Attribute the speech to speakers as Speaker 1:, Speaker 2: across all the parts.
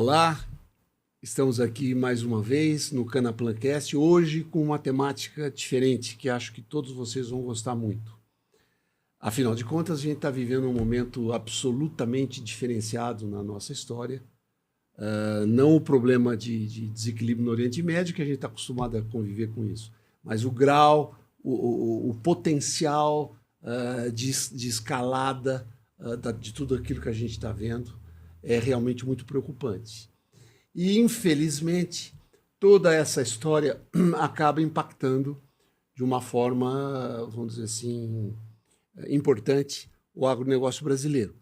Speaker 1: Olá, estamos aqui mais uma vez no Canaplancast, hoje com uma temática diferente, que acho que todos vocês vão gostar muito. Afinal de contas, a gente está vivendo um momento absolutamente diferenciado na nossa história. Não o problema de desequilíbrio no Oriente Médio, que a gente está acostumado a conviver com isso, mas o grau, o potencial de escalada de tudo aquilo que a gente está vendo é realmente muito preocupante. E, infelizmente, toda essa história acaba impactando de uma forma, vamos dizer assim, importante o agronegócio brasileiro.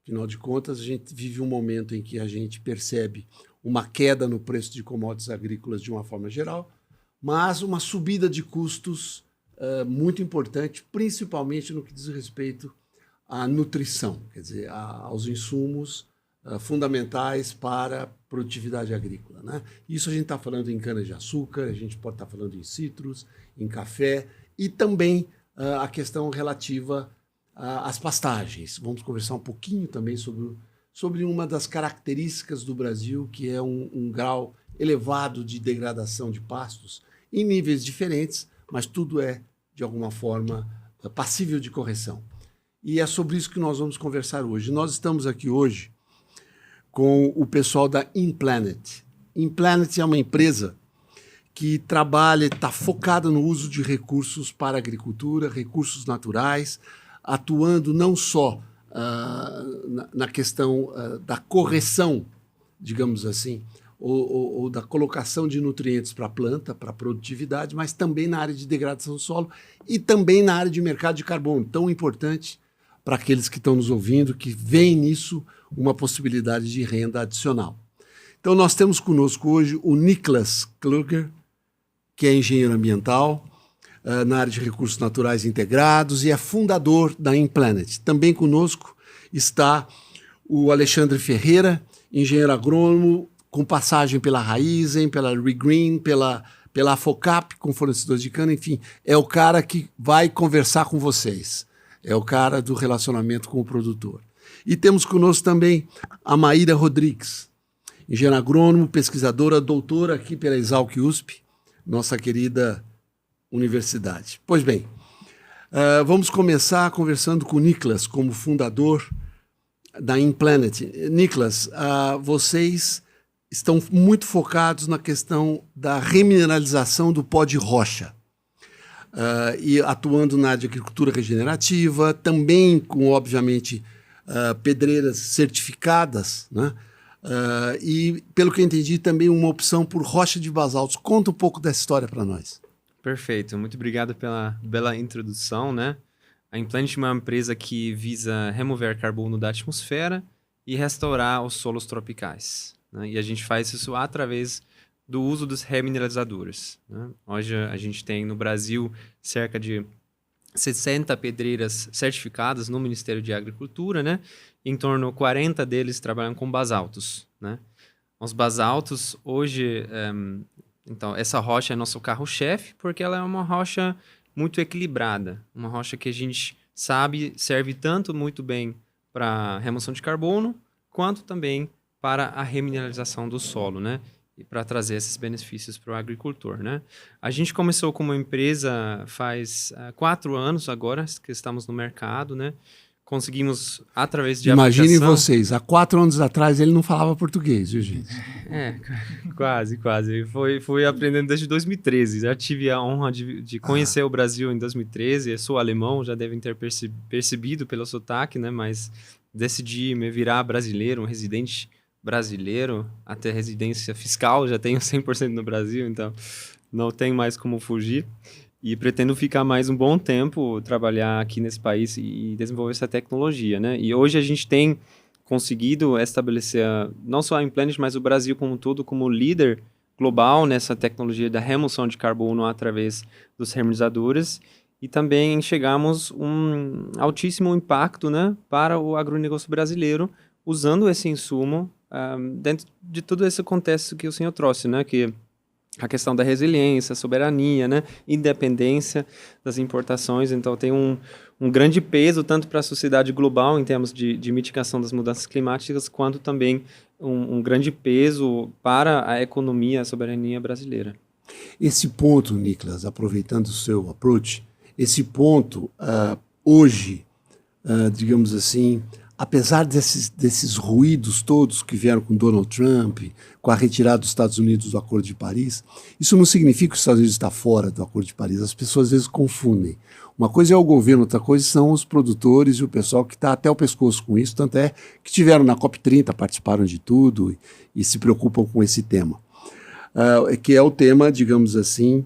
Speaker 1: Afinal de contas, a gente vive um momento em que a gente percebe uma queda no preço de commodities agrícolas de uma forma geral, mas uma subida de custos muito importante, principalmente no que diz respeito à nutrição, quer dizer, aos insumos fundamentais para a produtividade agrícola, né? Isso a gente está falando em cana-de-açúcar, a gente pode estar falando em citros, em café e também a questão relativa às pastagens. Vamos conversar um pouquinho também sobre uma das características do Brasil, que é um grau elevado de degradação de pastos em níveis diferentes, mas tudo é, de alguma forma, passível de correção. E é sobre isso que nós vamos conversar hoje. Nós estamos aqui hoje com o pessoal da InPlanet. InPlanet é uma empresa que trabalha, está focada no uso de recursos para a agricultura, recursos naturais, atuando não só na questão da correção, digamos assim, ou da colocação de nutrientes para a planta, para a produtividade, mas também na área de degradação do solo e também na área de mercado de carbono, tão importante para aqueles que estão nos ouvindo, que veem nisso uma possibilidade de renda adicional. Então, nós temos conosco hoje o Niklas Kluger, que é engenheiro ambiental na área de recursos naturais integrados e é fundador da InPlanet. Também conosco está o Alexandre Ferreira, engenheiro agrônomo, com passagem pela Raizen, pela Regreen, pela Afocap, com fornecedores de cana, enfim, é o cara que vai conversar com vocês. É o cara do relacionamento com o produtor. E temos conosco também a Maíra Rodrigues, engenheira agrônomo, pesquisadora, doutora aqui pela Exalc USP, nossa querida universidade. Pois bem, vamos começar conversando com o Niklas, como fundador da InPlanet. Niklas, vocês estão muito focados na questão da remineralização do pó de rocha. E atuando na área de agricultura regenerativa, também com, obviamente, pedreiras certificadas, né? E, pelo que eu entendi, também uma opção por rocha de basaltos. Conta um pouco dessa história para nós.
Speaker 2: Perfeito, muito obrigado pela bela introdução, né? A InPlanet é uma empresa que visa remover carbono da atmosfera e restaurar os solos tropicais, né? E a gente faz isso através do uso dos remineralizadores, né? Hoje a gente tem no Brasil cerca de 60 pedreiras certificadas no Ministério de Agricultura, né? Em torno de 40 deles trabalham com basaltos, né? Os basaltos hoje, então essa rocha é nosso carro-chefe porque ela é uma rocha muito equilibrada, uma rocha que a gente sabe serve tanto muito bem para remoção de carbono quanto também para a remineralização do solo, né? E para trazer esses benefícios para o agricultor, né? A gente começou como empresa faz 4 anos agora que estamos no mercado, né? Conseguimos, através de
Speaker 1: Imaginem
Speaker 2: aplicação...
Speaker 1: vocês, há 4 anos atrás ele não falava português, viu, gente?
Speaker 2: Quase. Fui aprendendo desde 2013. Já tive a honra de conhecer o Brasil em 2013. Eu sou alemão, já devem ter percebido pelo sotaque, né? Mas decidi me virar brasileiro, um residente brasileiro, até residência fiscal, já tenho 100% no Brasil, então não tem mais como fugir. E pretendo ficar mais um bom tempo, trabalhar aqui nesse país e desenvolver essa tecnologia, né? E hoje a gente tem conseguido estabelecer, não só a InPlanet, mas o Brasil como um todo, como líder global nessa tecnologia da remoção de carbono através dos remineralizadores. E também chegamos um altíssimo impacto, né, para o agronegócio brasileiro, usando esse insumo dentro de todo esse contexto que o senhor trouxe, né, que a questão da resiliência, soberania, né? Independência das importações. Então, tem um grande peso tanto para a sociedade global em termos de mitigação das mudanças climáticas, quanto também um grande peso para a economia, a soberania brasileira.
Speaker 1: Esse ponto, Nicolas, aproveitando o seu approach, esse ponto, hoje, digamos assim, apesar desses ruídos todos que vieram com Donald Trump, com a retirada dos Estados Unidos do Acordo de Paris, isso não significa que os Estados Unidos está fora do Acordo de Paris. As pessoas às vezes confundem. Uma coisa é o governo, outra coisa são os produtores e o pessoal que está até o pescoço com isso, tanto é que tiveram na COP30, participaram de tudo e se preocupam com esse tema. Que é o tema, digamos assim,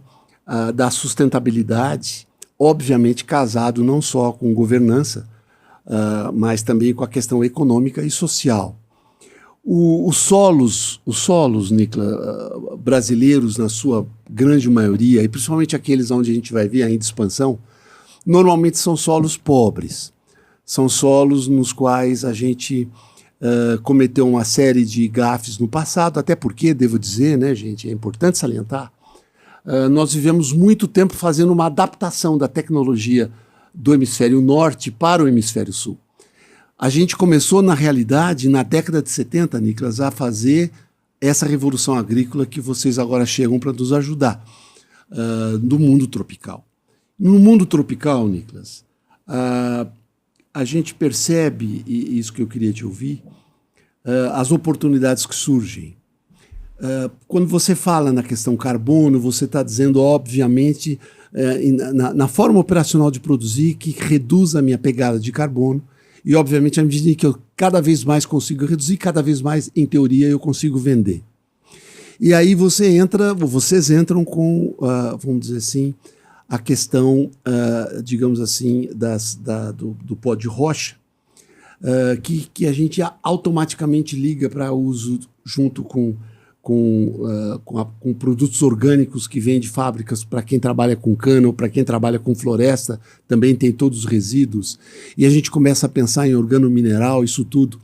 Speaker 1: da sustentabilidade, obviamente casado não só com governança, mas também com a questão econômica e social. Os solos, Nicolas, brasileiros, na sua grande maioria, e principalmente aqueles onde a gente vai ver ainda expansão, normalmente são solos pobres. São solos nos quais a gente cometeu uma série de gafes no passado, até porque, devo dizer, né, gente, é importante salientar, nós vivemos muito tempo fazendo uma adaptação da tecnologia do hemisfério norte para o hemisfério sul. A gente começou, na realidade, na década de 70, Nicolas, a fazer essa revolução agrícola que vocês agora chegam para nos ajudar, do mundo tropical. No mundo tropical, Nicolas, a gente percebe, e isso que eu queria te ouvir, as oportunidades que surgem. Quando você fala na questão carbono, você está dizendo, obviamente, na forma operacional de produzir, que reduz a minha pegada de carbono, e, obviamente, à medida que eu cada vez mais consigo reduzir, cada vez mais, em teoria, eu consigo vender. E aí vocês entram com, vamos dizer assim, a questão, digamos assim, do pó de rocha, que a gente automaticamente liga para uso junto com produtos orgânicos que vêm de fábricas para quem trabalha com cana ou para quem trabalha com floresta, também tem todos os resíduos. E a gente começa a pensar em organomineral, isso tudo.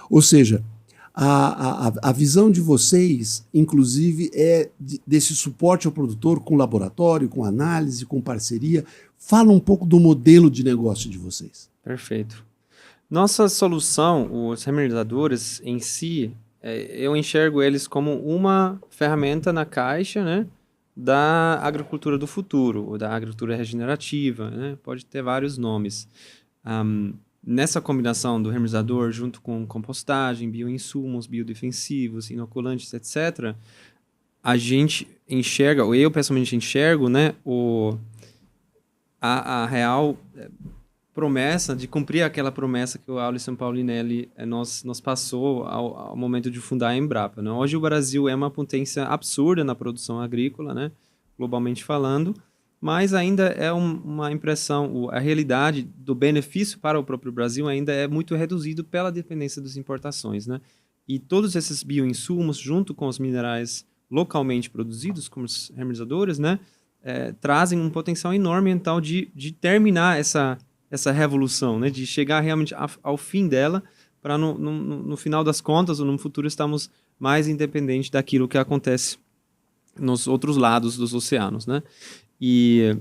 Speaker 1: Ou seja, a visão de vocês, inclusive, é desse suporte ao produtor com laboratório, com análise, com parceria. Fala um pouco do modelo de negócio de vocês.
Speaker 2: Perfeito. Nossa solução, os remineradores em si, eu enxergo eles como uma ferramenta na caixa, né, da agricultura do futuro, ou da agricultura regenerativa, né? Pode ter vários nomes. Nessa combinação do reminerador junto com compostagem, bioinsumos, biodefensivos, inoculantes, etc., a gente enxerga, ou eu pessoalmente enxergo, né, a real promessa de cumprir aquela promessa que o Alisson Paulinelli nos passou ao momento de fundar a Embrapa, né? Hoje o Brasil é uma potência absurda na produção agrícola, né, globalmente falando, mas ainda é uma impressão, a realidade do benefício para o próprio Brasil ainda é muito reduzido pela dependência das importações, né? E todos esses bioinsumos, junto com os minerais localmente produzidos, como os remineradores, né, trazem um potencial enorme, então, de terminar essa revolução, né, de chegar realmente ao fim dela, para no final das contas, ou no futuro, estarmos mais independentes daquilo que acontece nos outros lados dos oceanos, né? E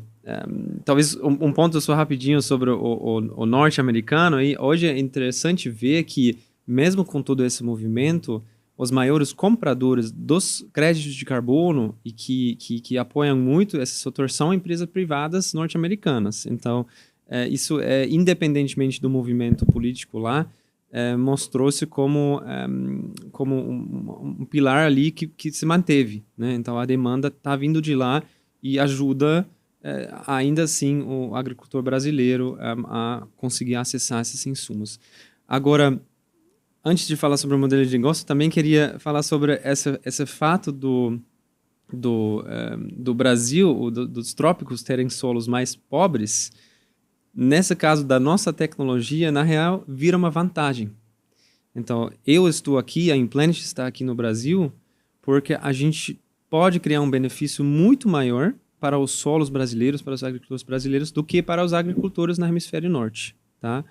Speaker 2: talvez um ponto só rapidinho sobre o norte-americano. Hoje é interessante ver que, mesmo com todo esse movimento, os maiores compradores dos créditos de carbono e que apoiam muito esse setor são empresas privadas norte-americanas. Então, isso, independentemente do movimento político lá, mostrou-se como um pilar ali que se manteve, né? Então, a demanda está vindo de lá e ajuda, ainda assim, o agricultor brasileiro a conseguir acessar esses insumos. Agora, antes de falar sobre o modelo de negócio, também queria falar sobre esse fato do Brasil, dos trópicos terem solos mais pobres. Nesse caso da nossa tecnologia, na real, vira uma vantagem. Então, eu estou aqui, a Implanet está aqui no Brasil, porque a gente pode criar um benefício muito maior para os solos brasileiros, para os agricultores brasileiros, do que para os agricultores no hemisfério norte, tá?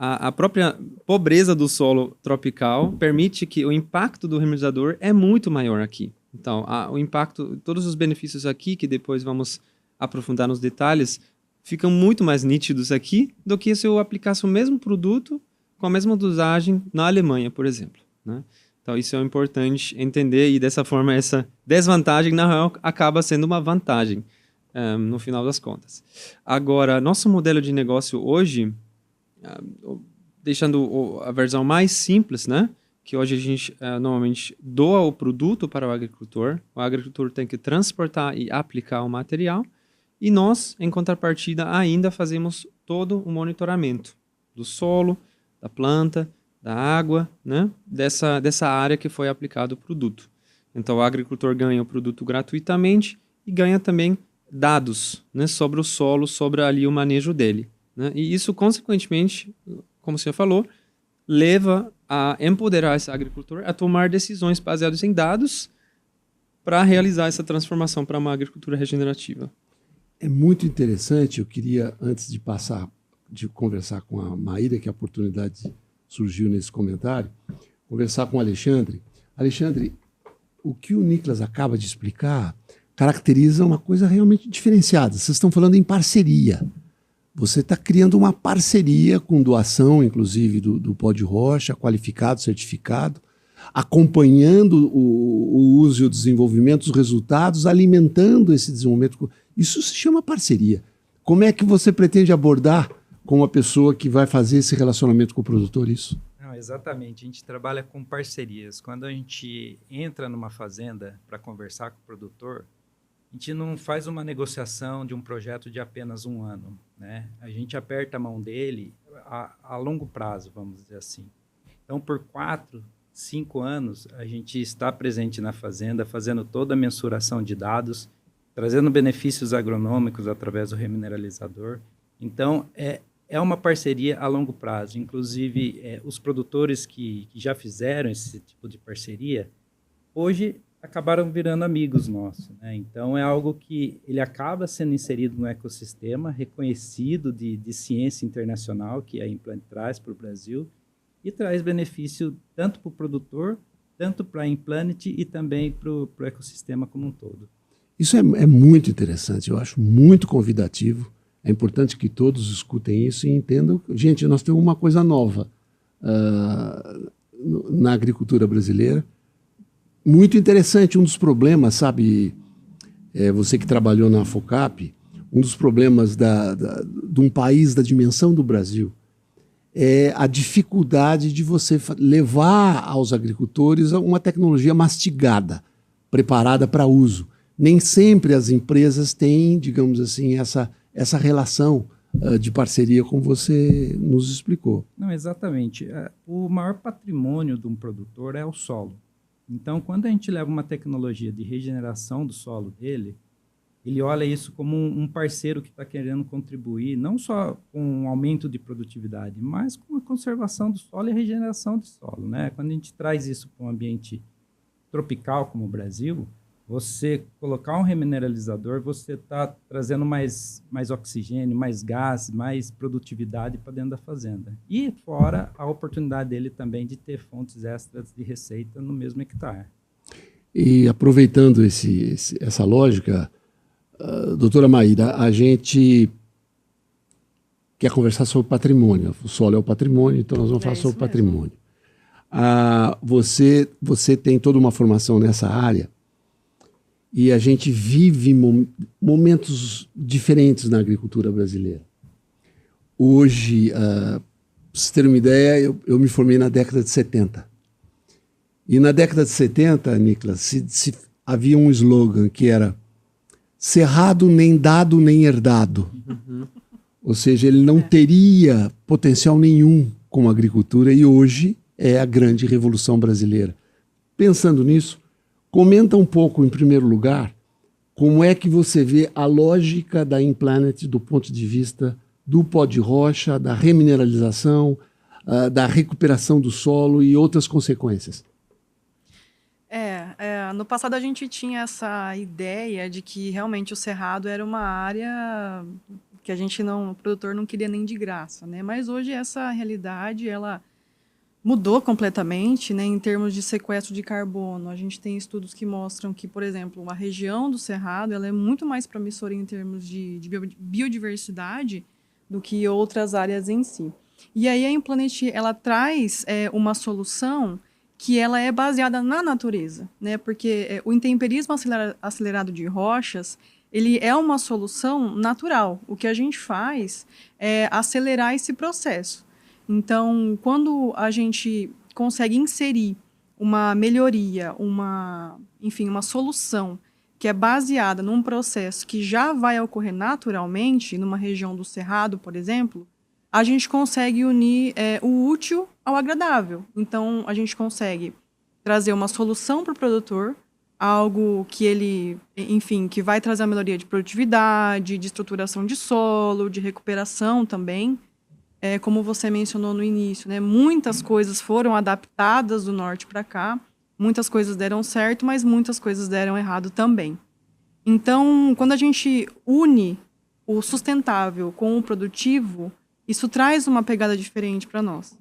Speaker 2: a própria pobreza do solo tropical permite que o impacto do remineralizador é muito maior aqui. Então, o impacto, todos os benefícios aqui, que depois vamos aprofundar nos detalhes, ficam muito mais nítidos aqui do que se eu aplicasse o mesmo produto com a mesma dosagem na Alemanha, por exemplo, né? Então, isso é importante entender e, dessa forma, essa desvantagem, na real, acaba sendo uma vantagem, no final das contas. Agora, nosso modelo de negócio hoje, deixando a versão mais simples, né? Que hoje a gente normalmente doa o produto para o agricultor tem que transportar e aplicar o material, e nós, em contrapartida, ainda fazemos todo o monitoramento do solo, da planta, da água, né? Dessa área que foi aplicado o produto. Então, o agricultor ganha o produto gratuitamente e ganha também dados, né, sobre o solo, sobre ali o manejo dele, né? E isso, consequentemente, como o senhor falou, leva a empoderar esse agricultor a tomar decisões baseadas em dados para realizar essa transformação para uma agricultura regenerativa.
Speaker 1: É muito interessante. Eu queria, antes de conversar com a Maíra, que a oportunidade surgiu nesse comentário, conversar com o Alexandre. Alexandre, o que o Nicolas acaba de explicar caracteriza uma coisa realmente diferenciada. Vocês estão falando em parceria. Você está criando uma parceria com doação, inclusive, do pó de rocha, qualificado, certificado, acompanhando o uso e o desenvolvimento, os resultados, alimentando esse desenvolvimento. Isso se chama parceria. Como é que você pretende abordar com a pessoa que vai fazer esse relacionamento com o produtor isso?
Speaker 3: Não, exatamente. A gente trabalha com parcerias. Quando a gente entra numa fazenda para conversar com o produtor, a gente não faz uma negociação de um projeto de apenas um ano, né? A gente aperta a mão dele a longo prazo, vamos dizer assim. Então, por 4, 5 anos, a gente está presente na fazenda, fazendo toda a mensuração de dados, trazendo benefícios agronômicos através do remineralizador. Então, é uma parceria a longo prazo. Inclusive, os produtores que já fizeram esse tipo de parceria, hoje acabaram virando amigos nossos, né? Então, é algo que ele acaba sendo inserido no ecossistema, reconhecido de ciência internacional, que a Implant traz para o Brasil, e traz benefício tanto para o produtor, tanto para a Implant e também para o ecossistema como um todo.
Speaker 1: Isso é muito interessante, eu acho muito convidativo. É importante que todos escutem isso e entendam. Gente, nós temos uma coisa nova na agricultura brasileira, muito interessante. Um dos problemas, sabe, você que trabalhou na FOCAP, um dos problemas de um país da dimensão do Brasil é a dificuldade de você levar aos agricultores uma tecnologia mastigada, preparada para uso. Nem sempre as empresas têm, digamos assim, essa relação de parceria, como você nos explicou.
Speaker 3: Não, exatamente. O maior patrimônio de um produtor é o solo. Então, quando a gente leva uma tecnologia de regeneração do solo dele, ele olha isso como um parceiro que está querendo contribuir, não só com um aumento de produtividade, mas com a conservação do solo e a regeneração do solo, né? Quando a gente traz isso para um ambiente tropical como o Brasil, você colocar um remineralizador, você está trazendo mais oxigênio, mais gás, mais produtividade para dentro da fazenda. E fora a oportunidade dele também de ter fontes extras de receita no mesmo hectare.
Speaker 1: E aproveitando essa lógica, doutora Maíra, a gente quer conversar sobre patrimônio. O solo é o patrimônio, então nós vamos falar sobre patrimônio. Você tem toda uma formação nessa área. E a gente vive momentos diferentes na agricultura brasileira. Hoje, para vocês terem uma ideia, eu me formei na década de 70. E na década de 70, Nicolas, havia um slogan que era cerrado nem dado nem herdado. Uhum. Ou seja, ele não teria potencial nenhum com a agricultura, e hoje é a grande revolução brasileira. Pensando nisso, comenta um pouco, em primeiro lugar, como é que você vê a lógica da Implanet do ponto de vista do pó de rocha, da remineralização, da recuperação do solo e outras consequências.
Speaker 4: No passado a gente tinha essa ideia de que realmente o cerrado era uma área Que a gente não, o produtor não queria nem de graça, né? Mas hoje essa realidade, ela mudou completamente, né? Em termos de sequestro de carbono. A gente tem estudos que mostram que, por exemplo, a região do Cerrado, ela é muito mais promissora em termos de biodiversidade do que outras áreas em si. E aí a Implanet, ela traz uma solução que ela é baseada na natureza, né? Porque o intemperismo acelerado de rochas, ele é uma solução natural. O que a gente faz é acelerar esse processo. Então, quando a gente consegue inserir uma melhoria, uma solução que é baseada num processo que já vai ocorrer naturalmente, numa região do Cerrado, por exemplo, a gente consegue unir o útil ao agradável. Então, a gente consegue trazer uma solução para o produtor, algo que ele, enfim, que vai trazer a melhoria de produtividade, de estruturação de solo, de recuperação também. Como você mencionou no início, né? Muitas coisas foram adaptadas do norte para cá, muitas coisas deram certo, mas muitas coisas deram errado também. Então, quando a gente une o sustentável com o produtivo, isso traz uma pegada diferente para nós.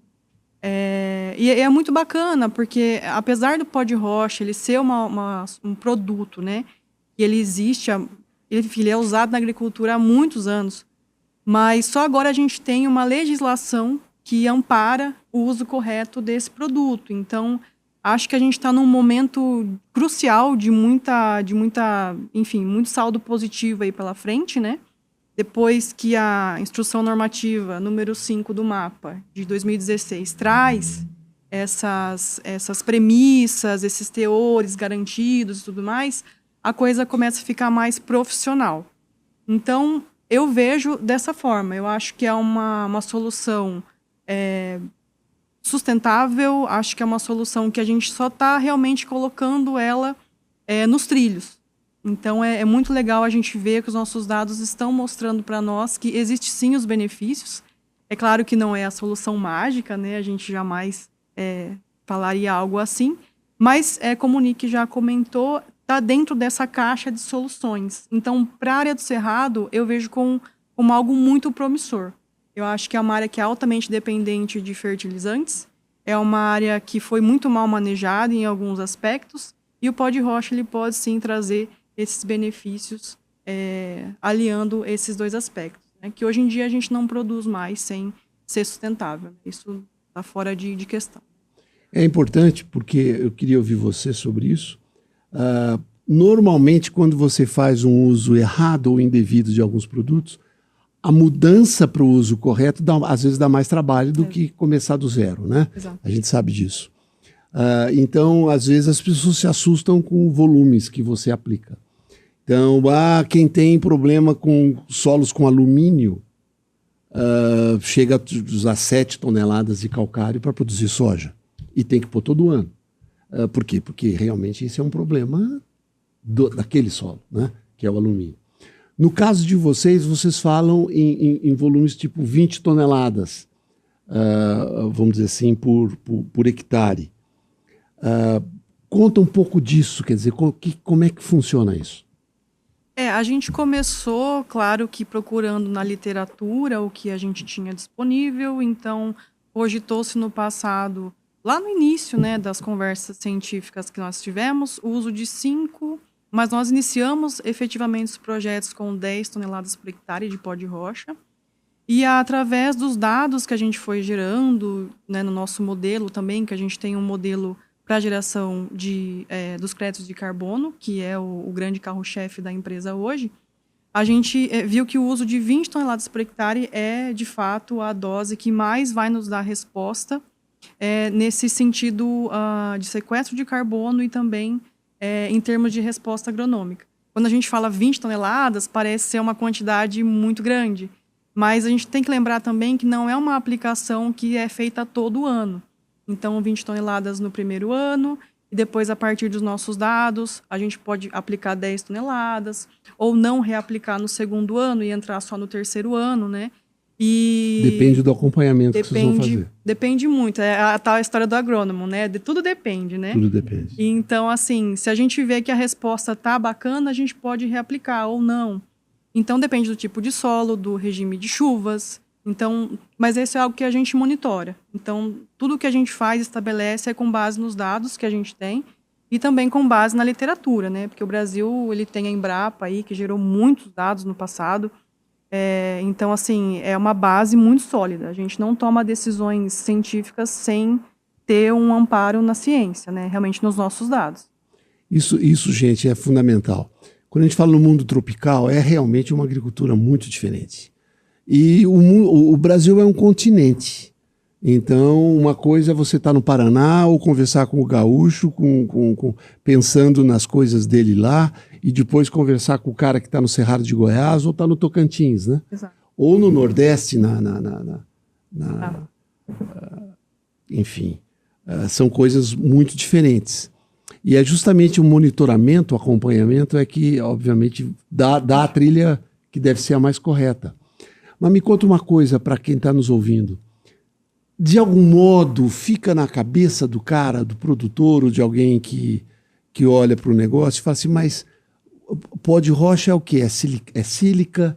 Speaker 4: E é muito bacana, porque apesar do pó de rocha ele ser um produto, né, que ele existe, ele é usado na agricultura há muitos anos, mas só agora a gente tem uma legislação que ampara o uso correto desse produto. Então, acho que a gente está num momento crucial de enfim, muito saldo positivo aí pela frente, né? Depois que a instrução normativa número 5 do MAPA, de 2016, traz essas premissas, esses teores garantidos e tudo mais, a coisa começa a ficar mais profissional. Então, eu vejo dessa forma. Eu acho que é uma solução sustentável, acho que é uma solução que a gente só está realmente colocando ela nos trilhos. Então, é muito legal a gente ver que os nossos dados estão mostrando para nós que existem sim os benefícios. É claro que não é a solução mágica, né? A gente jamais falaria algo assim, mas, como o Nick já comentou, está dentro dessa caixa de soluções. Então, para a área do Cerrado, eu vejo como algo muito promissor. Eu acho que é uma área que é altamente dependente de fertilizantes, é uma área que foi muito mal manejada em alguns aspectos, e o pó de rocha ele pode sim trazer esses benefícios aliando esses dois aspectos, né? Que hoje em dia a gente não produz mais sem ser sustentável. Isso está fora de questão.
Speaker 1: É importante porque eu queria ouvir você sobre isso. Normalmente, quando você faz um uso errado ou indevido de alguns produtos, a mudança para o uso correto às vezes dá mais trabalho do que começar do zero, né?
Speaker 4: Exato.
Speaker 1: A gente sabe disso. Então, às vezes as pessoas se assustam com volumes que você aplica. Então, quem tem problema com solos com alumínio chega a usar 7 toneladas de calcário para produzir soja. E tem que pôr todo ano. Por quê? Porque realmente esse é um problema daquele solo, né? Que é o alumínio. No caso de vocês falam em volumes tipo 20 toneladas, vamos dizer assim, por hectare. Conta um pouco disso, quer dizer, como é que funciona isso?
Speaker 4: A gente começou, claro, que procurando na literatura o que a gente tinha disponível, então cogitou-se no passado, lá no início, né, das conversas científicas que nós tivemos, o uso de 5, mas nós iniciamos efetivamente os projetos com 10 toneladas por hectare de pó de rocha, e através dos dados que a gente foi gerando, né, no nosso modelo também, que a gente tem um modelo para a geração dos créditos de carbono, que é o grande carro-chefe da empresa hoje, a gente viu que o uso de 20 toneladas por hectare é, de fato, a dose que mais vai nos dar resposta nesse sentido de sequestro de carbono e também em termos de resposta agronômica. Quando a gente fala 20 toneladas, parece ser uma quantidade muito grande, mas a gente tem que lembrar também que não é uma aplicação que é feita todo ano. Então, 20 toneladas no primeiro ano, e depois, a partir dos nossos dados, a gente pode aplicar 10 toneladas, ou não reaplicar no segundo ano e entrar só no terceiro ano, né?
Speaker 1: Depende do acompanhamento que vocês vão fazer.
Speaker 4: Depende muito. É a tal história do agrônomo, né? Tudo depende, né?
Speaker 1: Tudo depende.
Speaker 4: Então, assim, se a gente vê que a resposta tá bacana, a gente pode reaplicar ou não. Então, depende do tipo de solo, do regime de chuvas. Então, mas isso é algo que a gente monitora. Então, tudo que a gente faz, estabelece com base nos dados que a gente tem e também com base na literatura, né? Porque o Brasil, ele tem a Embrapa aí, que gerou muitos dados no passado. Então, assim, é uma base muito sólida. A gente não toma decisões científicas sem ter um amparo na ciência, né? Realmente nos nossos dados.
Speaker 1: Isso, gente, é fundamental. Quando a gente fala no mundo tropical, é realmente uma agricultura muito diferente. E o Brasil é um continente. Então, uma coisa é você estar no Paraná ou conversar com o gaúcho, pensando nas coisas dele lá, e depois conversar com o cara que está no Cerrado de Goiás ou está no Tocantins, né?
Speaker 4: Exato.
Speaker 1: Ou no Nordeste, enfim, são coisas muito diferentes. E é justamente o monitoramento, o acompanhamento é que, obviamente, dá a trilha que deve ser a mais correta. Mas me conta uma coisa para quem está nos ouvindo. De algum modo, fica na cabeça do cara, do produtor, ou de alguém que olha para o negócio e fala assim, mas pó de rocha é o quê? É sílica?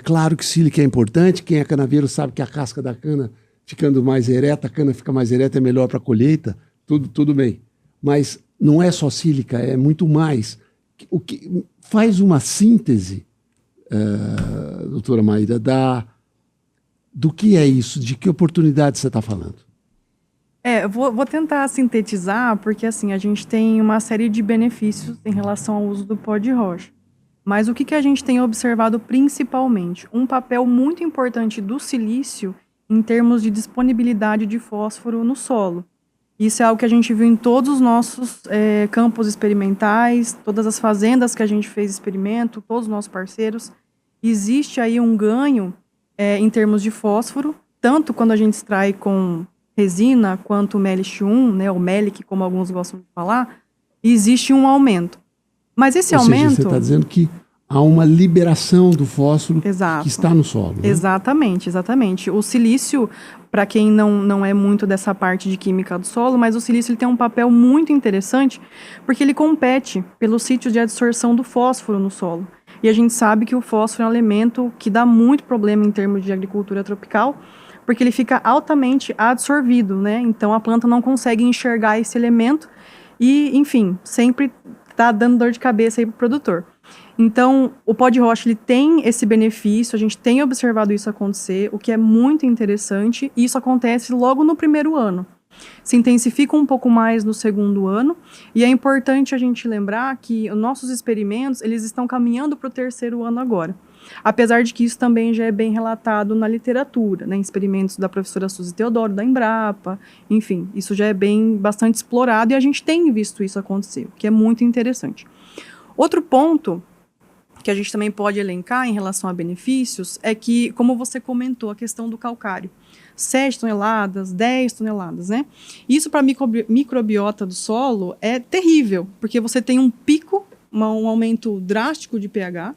Speaker 1: Claro que sílica é importante. Quem é canaveiro sabe que a casca da cana ficando mais ereta, a cana fica mais ereta, é melhor para a colheita. Tudo bem. Mas não é só sílica, é muito mais. O que faz uma síntese, doutora Maíra, do que é isso? De que oportunidade você está falando?
Speaker 4: Vou tentar sintetizar, porque assim, a gente tem uma série de benefícios em relação ao uso do pó de rocha. Mas o que a gente tem observado principalmente? Um papel muito importante do silício em termos de disponibilidade de fósforo no solo. Isso é algo que a gente viu em todos os nossos campos experimentais, todas as fazendas que a gente fez experimento, todos os nossos parceiros. Existe aí um ganho em termos de fósforo, tanto quando a gente extrai com resina, quanto o MELIX1, né, o MELIC, como alguns gostam de falar, existe um aumento. Mas esse aumento...
Speaker 1: Seja, você está dizendo que há uma liberação do fósforo
Speaker 4: Exato.
Speaker 1: Que está no solo. Né?
Speaker 4: Exatamente. O silício, para quem não é muito dessa parte de química do solo, mas o silício ele tem um papel muito interessante, porque ele compete pelos sítios de absorção do fósforo no solo. E a gente sabe que o fósforo é um elemento que dá muito problema em termos de agricultura tropical, porque ele fica altamente absorvido, né? Então a planta não consegue enxergar esse elemento e, enfim, sempre está dando dor de cabeça aí para o produtor. Então, o pó de rocha ele tem esse benefício, a gente tem observado isso acontecer, o que é muito interessante, e isso acontece logo no primeiro ano. Se intensifica um pouco mais no segundo ano, e é importante a gente lembrar que os nossos experimentos, eles estão caminhando para o terceiro ano agora. Apesar de que isso também já é bem relatado na literatura, né, em experimentos da professora Suzy Teodoro, da Embrapa, enfim, isso já é bastante explorado e a gente tem visto isso acontecer, o que é muito interessante. Outro ponto que a gente também pode elencar em relação a benefícios é que, como você comentou, a questão do calcário. 7 toneladas, 10 toneladas, né? Isso para a microbiota do solo é terrível, porque você tem um pico, um aumento drástico de pH.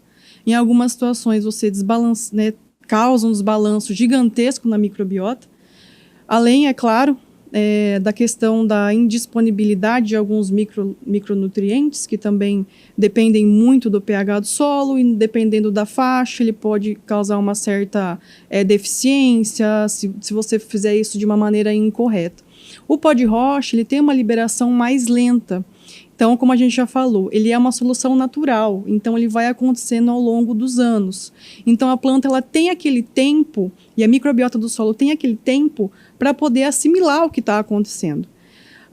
Speaker 4: Em algumas situações você né, causa um desbalanço gigantesco na microbiota. Além, é claro, da questão da indisponibilidade de alguns micronutrientes, que também dependem muito do pH do solo, e dependendo da faixa, ele pode causar uma certa deficiência, se você fizer isso de uma maneira incorreta. O pó de rocha ele tem uma liberação mais lenta. Então, como a gente já falou, ele é uma solução natural, então ele vai acontecendo ao longo dos anos. Então, a planta ela tem aquele tempo, e a microbiota do solo tem aquele tempo para poder assimilar o que está acontecendo.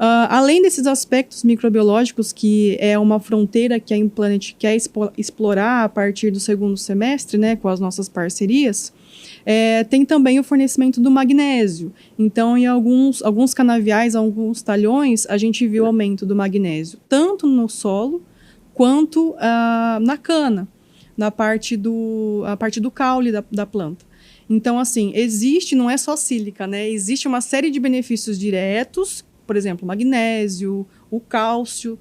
Speaker 4: Além desses aspectos microbiológicos, que é uma fronteira que a InPlanet quer explorar a partir do segundo semestre, né, com as nossas parcerias, tem também o fornecimento do magnésio. Então, em alguns canaviais, alguns talhões, a gente viu aumento do magnésio, tanto no solo quanto na cana, a parte do caule da planta. Então, assim, não é só sílica, né? Existe uma série de benefícios diretos, por exemplo, o magnésio, o cálcio,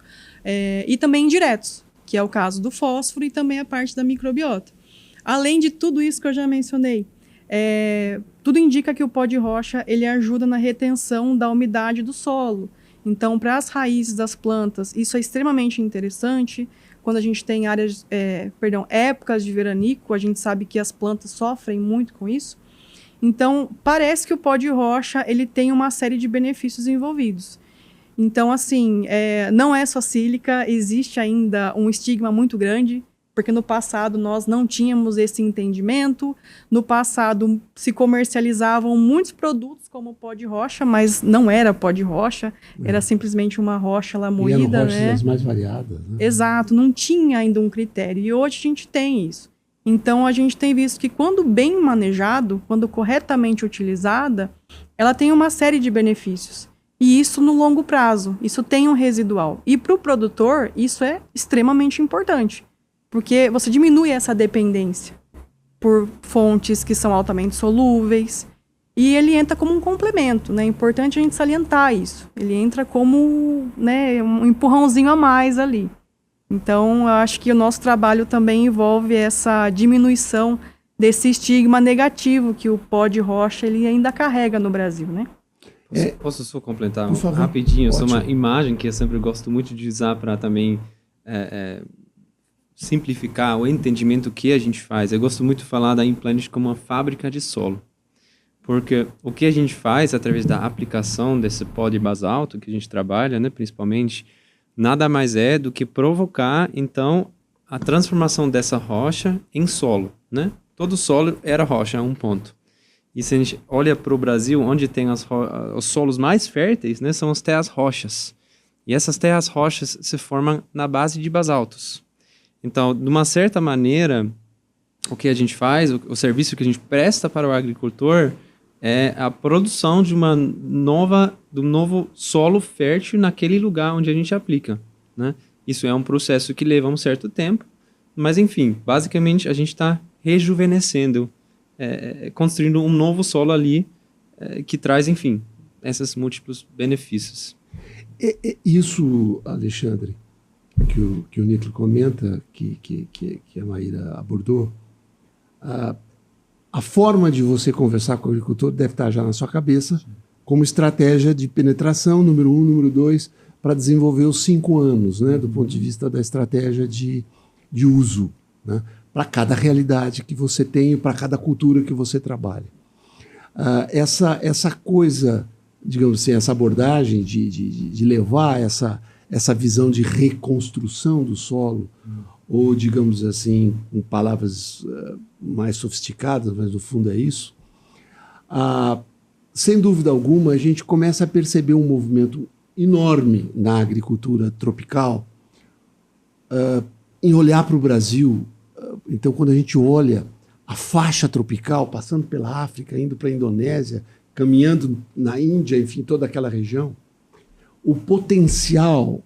Speaker 4: e também indiretos, que é o caso do fósforo e também a parte da microbiota. Além de tudo isso que eu já mencionei, tudo indica que o pó de rocha ele ajuda na retenção da umidade do solo. Então, para as raízes das plantas, isso é extremamente interessante. quando a gente tem épocas de veranico, a gente sabe que as plantas sofrem muito com isso. Então, parece que o pó de rocha ele tem uma série de benefícios envolvidos. Então, assim, não é só sílica, existe ainda um estigma muito grande, porque no passado nós não tínhamos esse entendimento. No passado se comercializavam muitos produtos como pó de rocha, mas não era pó de rocha, era simplesmente uma rocha lá moída,
Speaker 1: e eram rochas
Speaker 4: né?
Speaker 1: as mais variadas, né?
Speaker 4: Exato, não tinha ainda um critério. E hoje a gente tem isso. Então, a gente tem visto que quando bem manejado, quando corretamente utilizada, ela tem uma série de benefícios. E isso no longo prazo, isso tem um residual. E para o produtor, isso é extremamente importante, porque você diminui essa dependência por fontes que são altamente solúveis, e ele entra como um complemento, né? É importante a gente salientar isso. Ele entra como, né, um empurrãozinho a mais ali. Então, eu acho que o nosso trabalho também envolve essa diminuição desse estigma negativo que o pó de rocha ele ainda carrega no Brasil, né?
Speaker 2: Posso só completar
Speaker 1: Por favor.
Speaker 2: rapidinho? Só uma
Speaker 1: Ótimo.
Speaker 2: imagem que eu sempre gosto muito de usar para também simplificar o entendimento que a gente faz. Eu gosto muito de falar da Implanet como uma fábrica de solo. Porque o que a gente faz através da aplicação desse pó de basalto que a gente trabalha, né, principalmente, nada mais é do que provocar, então, a transformação dessa rocha em solo, né? Todo solo era rocha a um ponto. E se a gente olha para o Brasil, onde tem os solos mais férteis, né, são as terras rochas. E essas terras rochas se formam na base de basaltos. Então, de uma certa maneira, o que a gente faz, o serviço que a gente presta para o agricultor é a produção de um novo solo fértil naquele lugar onde a gente aplica, né? Isso é um processo que leva um certo tempo, mas enfim, basicamente a gente está rejuvenescendo, construindo um novo solo ali que traz, enfim, esses múltiplos benefícios.
Speaker 1: Isso, Alexandre, que o Niclo comenta, que a Maíra abordou, a forma de você conversar com o agricultor deve estar já na sua cabeça, como estratégia de penetração, número 1, número 2, para desenvolver os 5 anos, né, do ponto de vista da estratégia de uso, né, para cada realidade que você tem, para cada cultura que você trabalha. Essa coisa, digamos assim, essa abordagem de levar essa visão de reconstrução do solo, ou, digamos assim, com palavras mais sofisticadas, mas no fundo é isso, sem dúvida alguma, a gente começa a perceber um movimento enorme na agricultura tropical em olhar para o Brasil. Então, quando a gente olha a faixa tropical, passando pela África, indo para a Indonésia, caminhando na Índia, enfim, toda aquela região, o potencial...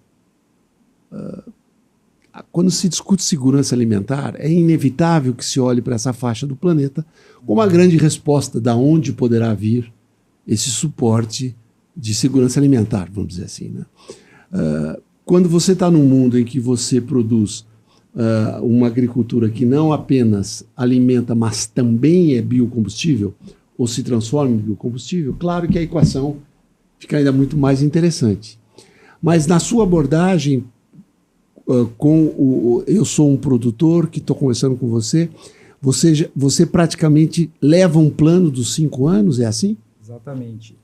Speaker 1: Quando se discute segurança alimentar, é inevitável que se olhe para essa faixa do planeta como a grande resposta da onde poderá vir esse suporte de segurança alimentar, vamos dizer assim, né? Quando você está num mundo em que você produz uma agricultura que não apenas alimenta, mas também é biocombustível, ou se transforma em biocombustível, claro que a equação fica ainda muito mais interessante. Mas na sua abordagem, eu sou um produtor que estou conversando com você, você praticamente leva um plano dos 5 anos, é assim?
Speaker 3: Exatamente.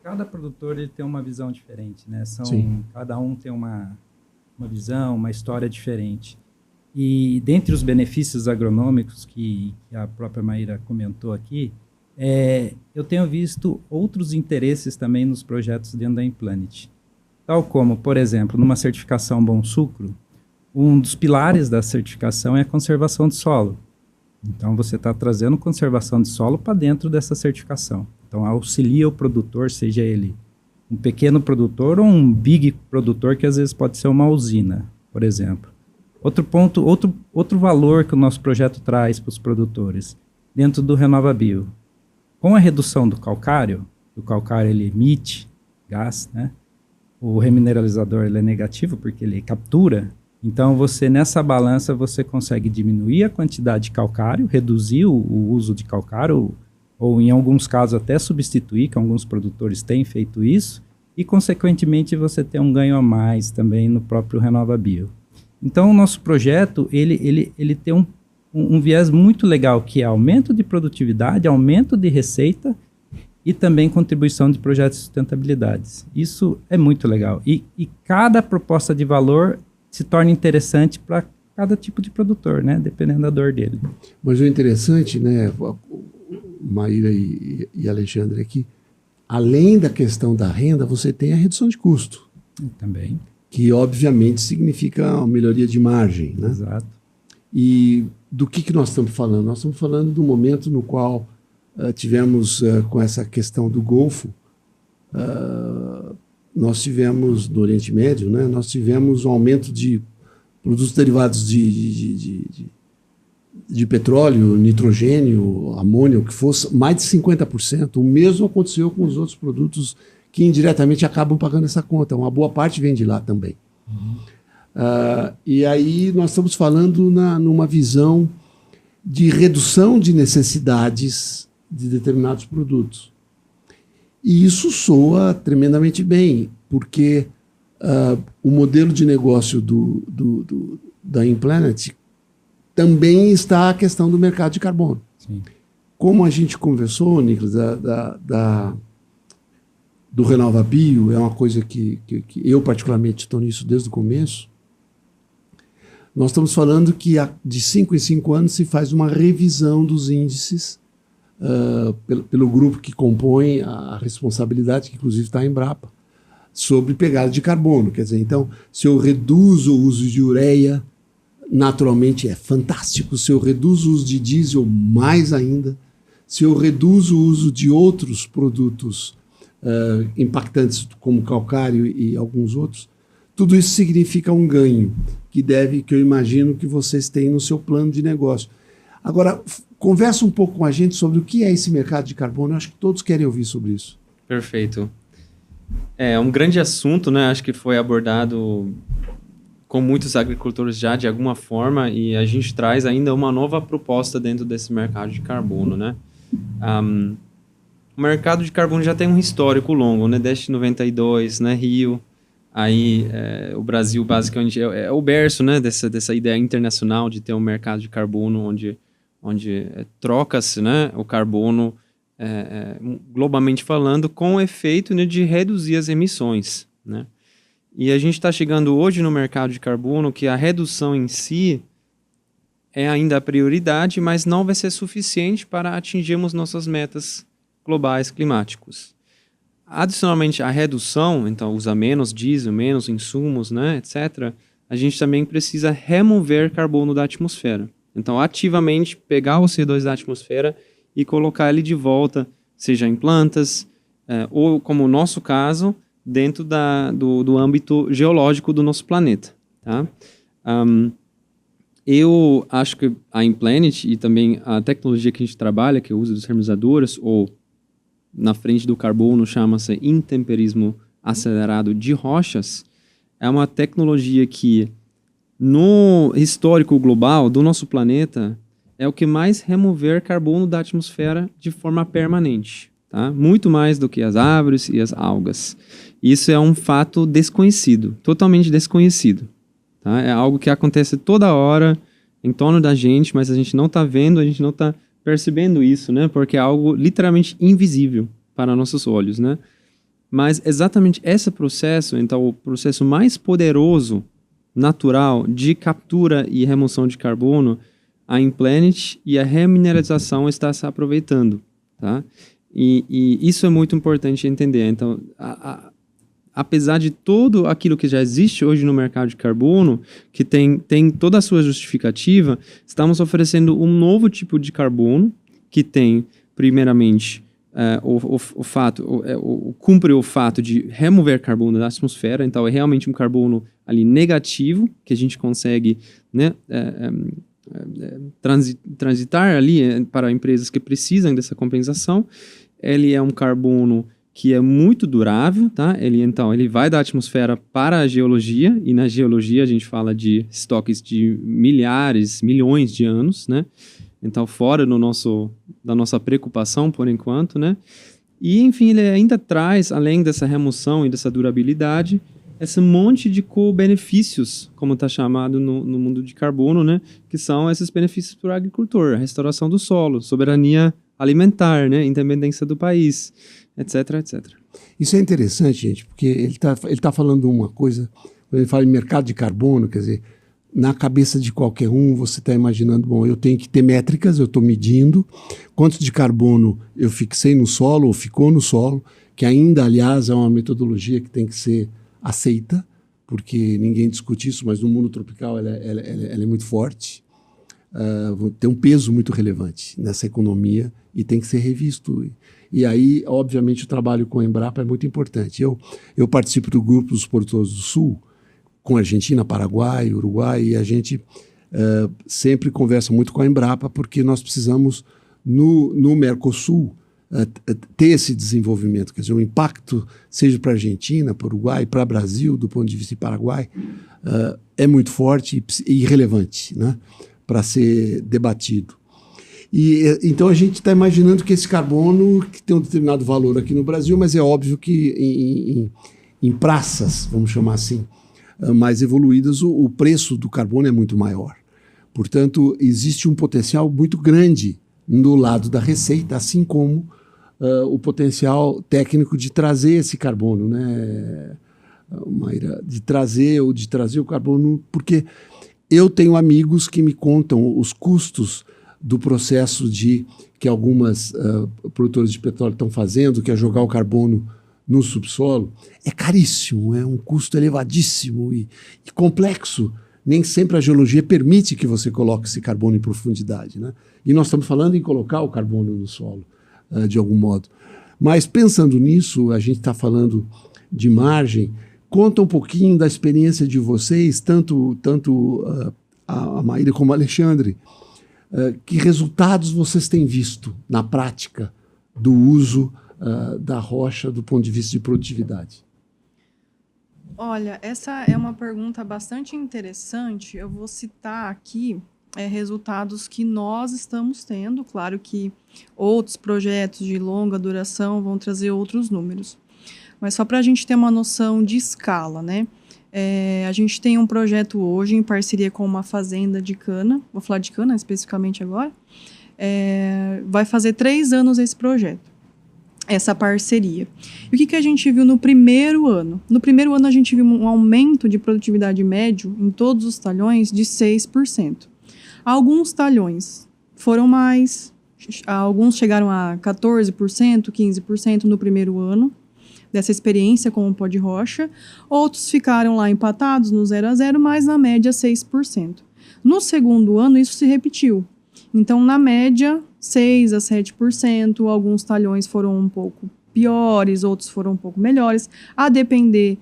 Speaker 3: Cada produtor ele tem uma visão diferente, né? Cada um tem uma visão, uma história diferente. E dentre os benefícios agronômicos que a própria Maíra comentou aqui, eu tenho visto outros interesses também nos projetos dentro da Implanet. Tal como, por exemplo, numa certificação Bom Sucro, um dos pilares da certificação é a conservação de solo. Então, você está trazendo conservação de solo para dentro dessa certificação. Então, auxilia o produtor, seja ele um pequeno produtor ou um big produtor, que às vezes pode ser uma usina, por exemplo. Outro ponto, outro valor que o nosso projeto traz para os produtores, dentro do RenovaBio. Com a redução do calcário ele emite gás, né? O remineralizador ele é negativo porque ele captura. Então, nessa balança, você consegue diminuir a quantidade de calcário, reduzir o uso de calcário, ou em alguns casos até substituir, que alguns produtores têm feito isso, e, consequentemente, você tem um ganho a mais também no próprio RenovaBio. Então, o nosso projeto, ele tem um viés muito legal, que é aumento de produtividade, aumento de receita e também contribuição de projetos de sustentabilidade. Isso é muito legal. E cada proposta de valor se torna interessante para cada tipo de produtor, né? Dependendo da dor dele.
Speaker 1: Mas o interessante, né, Maíra e Alexandre, aqui, além da questão da renda, você tem a redução de custo.
Speaker 3: Também.
Speaker 1: Que, obviamente, significa uma melhoria de margem, né?
Speaker 3: Exato.
Speaker 1: E do que nós estamos falando? Nós estamos falando do momento no qual tivemos, com essa questão do Golfo, nós tivemos, no Oriente Médio, né, nós tivemos um aumento de produtos derivados de petróleo, nitrogênio, amônio, que fosse mais de 50%. O mesmo aconteceu com os outros produtos que indiretamente acabam pagando essa conta. Uma boa parte vem de lá também. E aí nós estamos falando numa visão de redução de necessidades de determinados produtos. E isso soa tremendamente bem, porque o modelo de negócio da InPlanet também está a questão do mercado de carbono.
Speaker 3: Sim.
Speaker 1: Como a gente conversou, Nicolas, do RenovaBio, é uma coisa que eu particularmente estou nisso desde o começo. Nós estamos falando que de 5 em 5 anos se faz uma revisão dos índices pelo grupo que compõe a responsabilidade, que inclusive está em Embrapa, sobre pegada de carbono. Quer dizer, então, se eu reduzo o uso de ureia, naturalmente é fantástico. Se eu reduzo o uso de diesel, mais ainda. Se eu reduzo o uso de outros produtos impactantes, como calcário e alguns outros, tudo isso significa um ganho que eu imagino que vocês têm no seu plano de negócio. Agora, conversa um pouco com a gente sobre o que é esse mercado de carbono. Eu acho que todos querem ouvir sobre isso.
Speaker 2: Perfeito. É um grande assunto, né? Acho que foi abordado com muitos agricultores já de alguma forma, e a gente traz ainda uma nova proposta dentro desse mercado de carbono, né? O mercado de carbono já tem um histórico longo, né? Desde 92, né? Rio. Aí o Brasil basicamente é o berço, né? dessa ideia internacional de ter um mercado de carbono onde troca-se, né? O carbono globalmente falando, com o efeito, né, de reduzir as emissões, né? E a gente está chegando hoje no mercado de carbono que a redução em si é ainda a prioridade, mas não vai ser suficiente para atingirmos nossas metas globais climáticos. Adicionalmente, a redução, então usa menos diesel, menos insumos, né, etc., a gente também precisa remover carbono da atmosfera. Então, ativamente pegar o CO2 da atmosfera e colocar ele de volta, seja em plantas, ou, como o nosso caso, dentro do âmbito geológico do nosso planeta. Tá? Eu acho que a InPlanet e também a tecnologia que a gente trabalha, que é o uso dos termozadores, ou na frente do carbono chama-se intemperismo acelerado de rochas, é uma tecnologia que, no histórico global do nosso planeta, é o que mais remover carbono da atmosfera de forma permanente. Tá? Muito mais do que as árvores e as algas. Isso é um fato desconhecido, totalmente desconhecido. Tá? É algo que acontece toda hora em torno da gente, mas a gente não está vendo, a gente não está percebendo isso, né? Porque é algo literalmente invisível para nossos olhos, né? Mas exatamente esse processo, então, o processo mais poderoso, natural, de captura e remoção de carbono, a InPlanet e a remineralização está se aproveitando, tá? E isso é muito importante entender. Então, apesar de tudo aquilo que já existe hoje no mercado de carbono, que tem toda a sua justificativa, estamos oferecendo um novo tipo de carbono que tem, primeiramente, cumpre o fato de remover carbono da atmosfera. Então, é realmente um carbono ali negativo que a gente consegue, né, transitar ali para empresas que precisam dessa compensação. Ele é um carbono que é muito durável, tá? Ele vai da atmosfera para a geologia, e na geologia a gente fala de estoques de milhões de anos, né? Então, fora da nossa preocupação, por enquanto, né? E, enfim, ele ainda traz, além dessa remoção e dessa durabilidade, esse monte de co-benefícios, como está chamado no mundo de carbono, né? Que são esses benefícios para o agricultor, a restauração do solo, soberania alimentar, né? Independência do país, etc, etc.
Speaker 1: Isso é interessante, gente, porque ele tá falando uma coisa, quando ele fala em mercado de carbono, quer dizer, na cabeça de qualquer um, você está imaginando, bom, eu tenho que ter métricas, eu estou medindo quanto de carbono eu fixei no solo, ou ficou no solo, que ainda, aliás, é uma metodologia que tem que ser aceita, porque ninguém discute isso, mas no mundo tropical ela é muito forte, tem um peso muito relevante nessa economia e tem que ser revisto. E aí, obviamente, o trabalho com a Embrapa é muito importante. Eu participo do grupo dos produtores do Sul, com Argentina, Paraguai, Uruguai, e a gente sempre conversa muito com a Embrapa, porque nós precisamos, no Mercosul, ter esse desenvolvimento. Quer dizer, o impacto, seja para a Argentina, para o Uruguai, para o Brasil, do ponto de vista de Paraguai, é muito forte e relevante, né, para ser debatido. Então a gente está imaginando que esse carbono, que tem um determinado valor aqui no Brasil, mas é óbvio que em praças, vamos chamar assim, mais evoluídas, o preço do carbono é muito maior. Portanto, existe um potencial muito grande no lado da receita, assim como o potencial técnico de trazer esse carbono, né, Mayra? De trazer o carbono, porque eu tenho amigos que me contam os custos do processo que algumas produtoras de petróleo estão fazendo, que é jogar o carbono no subsolo. É caríssimo, é um custo elevadíssimo e complexo. Nem sempre a geologia permite que você coloque esse carbono em profundidade, né? E nós estamos falando em colocar o carbono no solo, de algum modo. Mas pensando nisso, a gente está falando de margem. Conta um pouquinho da experiência de vocês, tanto a Maíra como o Alexandre. Que resultados vocês têm visto na prática do uso da rocha do ponto de vista de produtividade?
Speaker 4: Olha, essa é uma pergunta bastante interessante. Eu vou citar aqui resultados que nós estamos tendo. Claro que outros projetos de longa duração vão trazer outros números. Mas só para a gente ter uma noção de escala, né? A gente tem um projeto hoje em parceria com uma fazenda de cana, vou falar de cana especificamente agora, vai fazer 3 anos esse projeto, essa parceria. E o que a gente viu no primeiro ano? No primeiro ano a gente viu um aumento de produtividade médio em todos os talhões de 6%. Alguns talhões foram mais, alguns chegaram a 14%, 15% no primeiro ano, dessa experiência com o pó de rocha. Outros ficaram lá empatados no 0 a 0, mas na média 6%. No segundo ano isso se repetiu. Então, na média, 6 a 7%, alguns talhões foram um pouco piores, outros foram um pouco melhores, a depender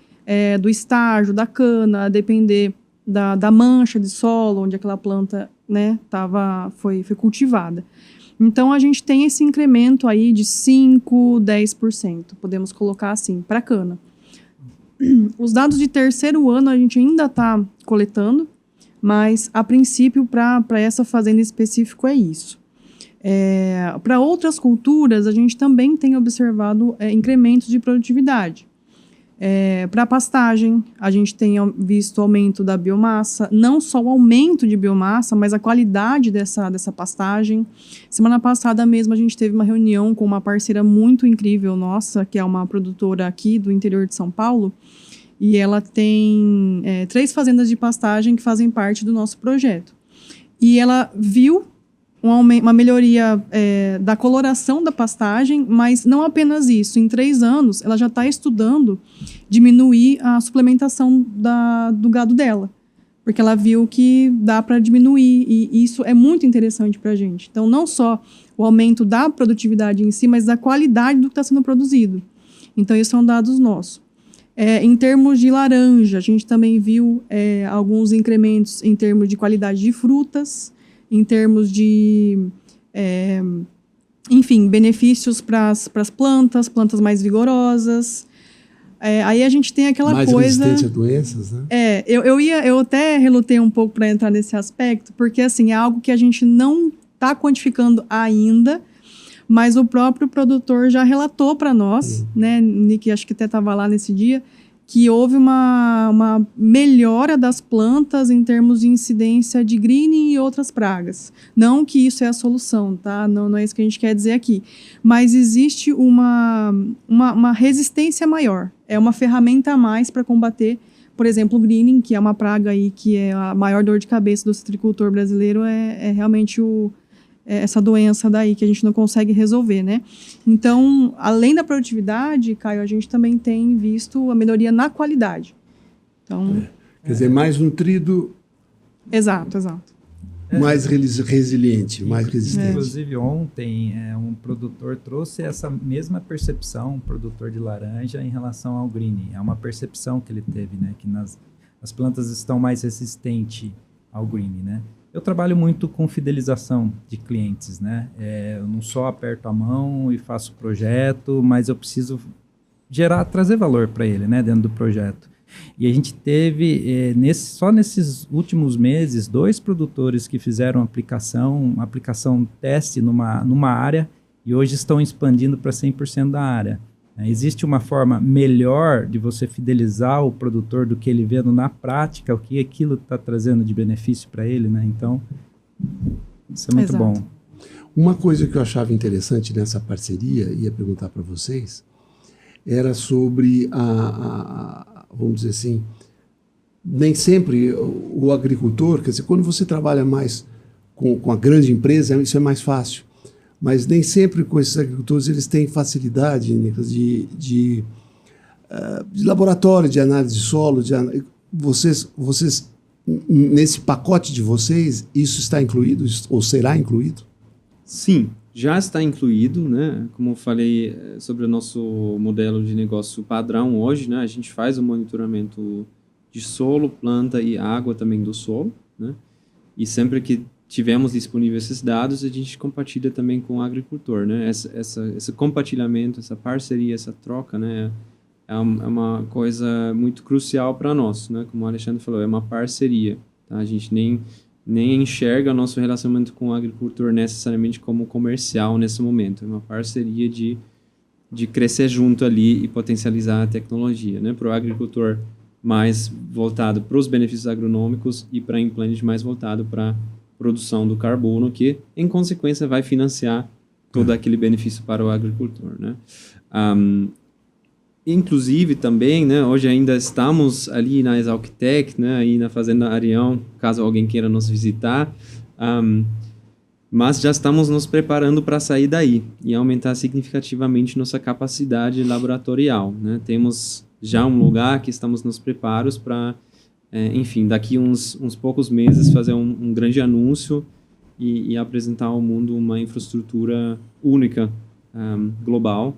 Speaker 4: do estágio da cana, a depender da mancha de solo onde aquela planta, né, foi cultivada. Então, a gente tem esse incremento aí de 5%, 10%, podemos colocar assim, para a cana. Os dados de terceiro ano a gente ainda está coletando, mas, a princípio, para essa fazenda em específico é isso. Para outras culturas, a gente também tem observado incrementos de produtividade. Para a pastagem, a gente tem visto aumento da biomassa, não só o aumento de biomassa, mas a qualidade dessa pastagem. Semana passada mesmo a gente teve uma reunião com uma parceira muito incrível nossa, que é uma produtora aqui do interior de São Paulo, e ela tem 3 fazendas de pastagem que fazem parte do nosso projeto. E ela viu uma melhoria da coloração da pastagem, mas não apenas isso. Em 3 anos, ela já está estudando diminuir a suplementação do gado dela, porque ela viu que dá para diminuir, e isso é muito interessante para a gente. Então, não só o aumento da produtividade em si, mas da qualidade do que está sendo produzido. Então, isso são dados nossos. Em termos de laranja, a gente também viu alguns incrementos em termos de qualidade de frutas, em termos de, enfim, benefícios para as plantas mais vigorosas. Aí a gente tem aquela
Speaker 1: mais
Speaker 4: coisa...
Speaker 1: Mais resistente a doenças, né?
Speaker 4: Eu até relutei um pouco para entrar nesse aspecto, porque assim, é algo que a gente não está quantificando ainda, mas o próprio produtor já relatou para nós, né, Nick, acho que até estava lá nesse dia, que houve uma melhora das plantas em termos de incidência de greening e outras pragas. Não que isso é a solução, tá? Não é isso que a gente quer dizer aqui. Mas existe uma resistência maior. É uma ferramenta a mais para combater, por exemplo, o greening, que é uma praga aí que é a maior dor de cabeça do citricultor brasileiro, é realmente essa doença daí que a gente não consegue resolver, né? Então, além da produtividade, Caio, a gente também tem visto a melhoria na qualidade. Então,
Speaker 1: Quer dizer, mais nutrido,
Speaker 4: exato.
Speaker 1: mais resiliente, mais resistente.
Speaker 3: Inclusive, ontem, um produtor trouxe essa mesma percepção, um produtor de laranja, em relação ao greening. É uma percepção que ele teve, né? Que as plantas estão mais resistentes ao greening, né? Eu trabalho muito com fidelização de clientes, né? Eu não só aperto a mão e faço projeto, mas eu preciso trazer valor para ele, né? Dentro do projeto. E a gente teve, só nesses últimos meses, 2 produtores que fizeram aplicação teste numa área e hoje estão expandindo para 100% da área. Existe uma forma melhor de você fidelizar o produtor do que ele vendo na prática, o que aquilo está trazendo de benefício para ele, né? Então, isso é muito
Speaker 4: Exato.
Speaker 3: bom.
Speaker 1: Uma coisa que eu achava interessante nessa parceria, ia perguntar para vocês, era sobre vamos dizer assim, nem sempre o agricultor, quer dizer, quando você trabalha mais com a grande empresa, isso é mais fácil. Mas nem sempre com esses agricultores eles têm facilidade, Nicolas, de laboratório, de análise de solo. Vocês, nesse pacote de vocês, isso está incluído ou será incluído?
Speaker 2: Sim, já está incluído, né? Como eu falei sobre o nosso modelo de negócio padrão hoje, né? A gente faz o monitoramento de solo, planta e água também do solo, né? E sempre que tivemos disponíveis esses dados, a gente compartilha também com o agricultor, né? Esse compartilhamento, essa parceria, essa troca, né? É uma coisa muito crucial para nós, né? Como o Alexandre falou, é uma parceria, tá? A gente nem enxerga o nosso relacionamento com o agricultor necessariamente como comercial nesse momento. É uma parceria de crescer junto ali e potencializar a tecnologia, né? Para o agricultor mais voltado para os benefícios agronômicos e para a Implant mais voltado para produção do carbono, que, em consequência, vai financiar todo aquele benefício para o agricultor, né? Inclusive, também, né, hoje ainda estamos ali na Exalctec, né, aí na Fazenda Arião, caso alguém queira nos visitar, mas já estamos nos preparando para sair daí e aumentar significativamente nossa capacidade laboratorial, né? Temos já um lugar que estamos nos preparos para enfim, daqui uns poucos meses fazer um grande anúncio e apresentar ao mundo uma infraestrutura única, global,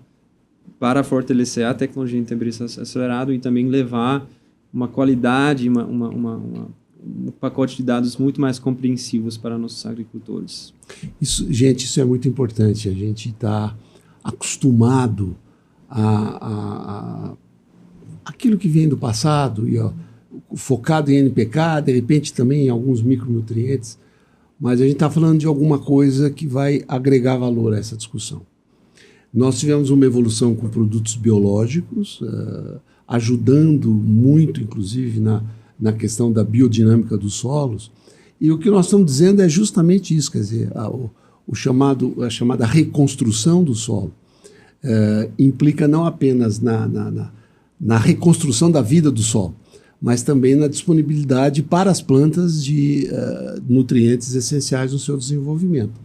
Speaker 2: para fortalecer a tecnologia de temperamento acelerado e também levar uma qualidade, um pacote de dados muito mais compreensivos para nossos agricultores.
Speaker 1: Gente, isso é muito importante. A gente está acostumado aquilo que vem do passado e focado em NPK, de repente também em alguns micronutrientes, mas a gente está falando de alguma coisa que vai agregar valor a essa discussão. Nós tivemos uma evolução com produtos biológicos, ajudando muito, inclusive, na questão da biodinâmica dos solos, e o que nós estamos dizendo é justamente isso, quer dizer, a chamada reconstrução do solo implica não apenas na reconstrução da vida do solo, mas também na disponibilidade para as plantas de nutrientes essenciais no seu desenvolvimento.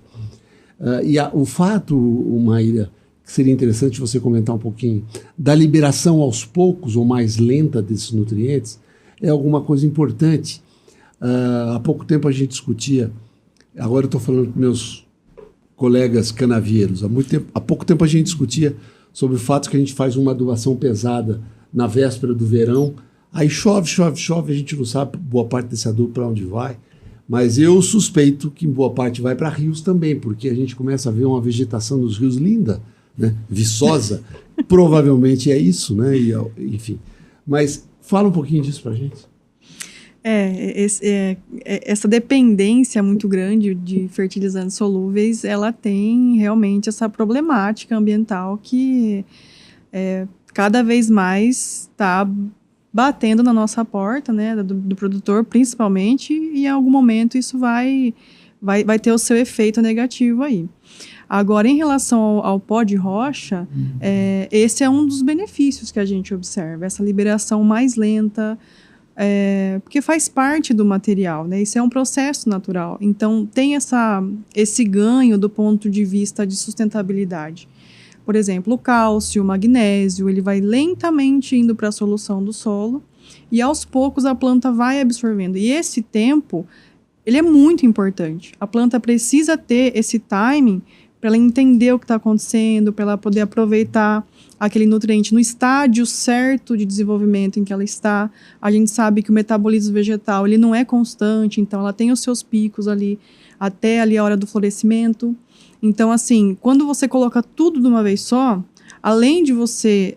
Speaker 1: O fato, Maíra, que seria interessante você comentar um pouquinho, da liberação aos poucos ou mais lenta desses nutrientes, é alguma coisa importante. Há pouco tempo a gente discutia, agora eu estou falando com meus colegas canavieiros, há pouco tempo a gente discutia sobre o fato que a gente faz uma adubação pesada na véspera do verão, aí chove, a gente não sabe boa parte desse adubo para onde vai, mas eu suspeito que boa parte vai para rios também, porque a gente começa a ver uma vegetação nos rios linda, né? Viçosa, provavelmente é isso, né? Enfim, mas fala um pouquinho disso para a gente.
Speaker 4: Essa dependência muito grande de fertilizantes solúveis, ela tem realmente essa problemática ambiental que cada vez mais está batendo na nossa porta, né, do produtor principalmente, e em algum momento isso vai ter o seu efeito negativo aí. Agora, em relação ao pó de rocha, esse é um dos benefícios que a gente observa, essa liberação mais lenta, porque faz parte do material, né? Isso é um processo natural. Então, tem esse ganho do ponto de vista de sustentabilidade. Por exemplo, o cálcio, o magnésio, ele vai lentamente indo para a solução do solo e, aos poucos, a planta vai absorvendo. E esse tempo, ele é muito importante. A planta precisa ter esse timing para ela entender o que está acontecendo, para ela poder aproveitar aquele nutriente no estágio certo de desenvolvimento em que ela está. A gente sabe que o metabolismo vegetal ele não é constante, então ela tem os seus picos ali, até ali a hora do florescimento. Então, assim, quando você coloca tudo de uma vez só, além de você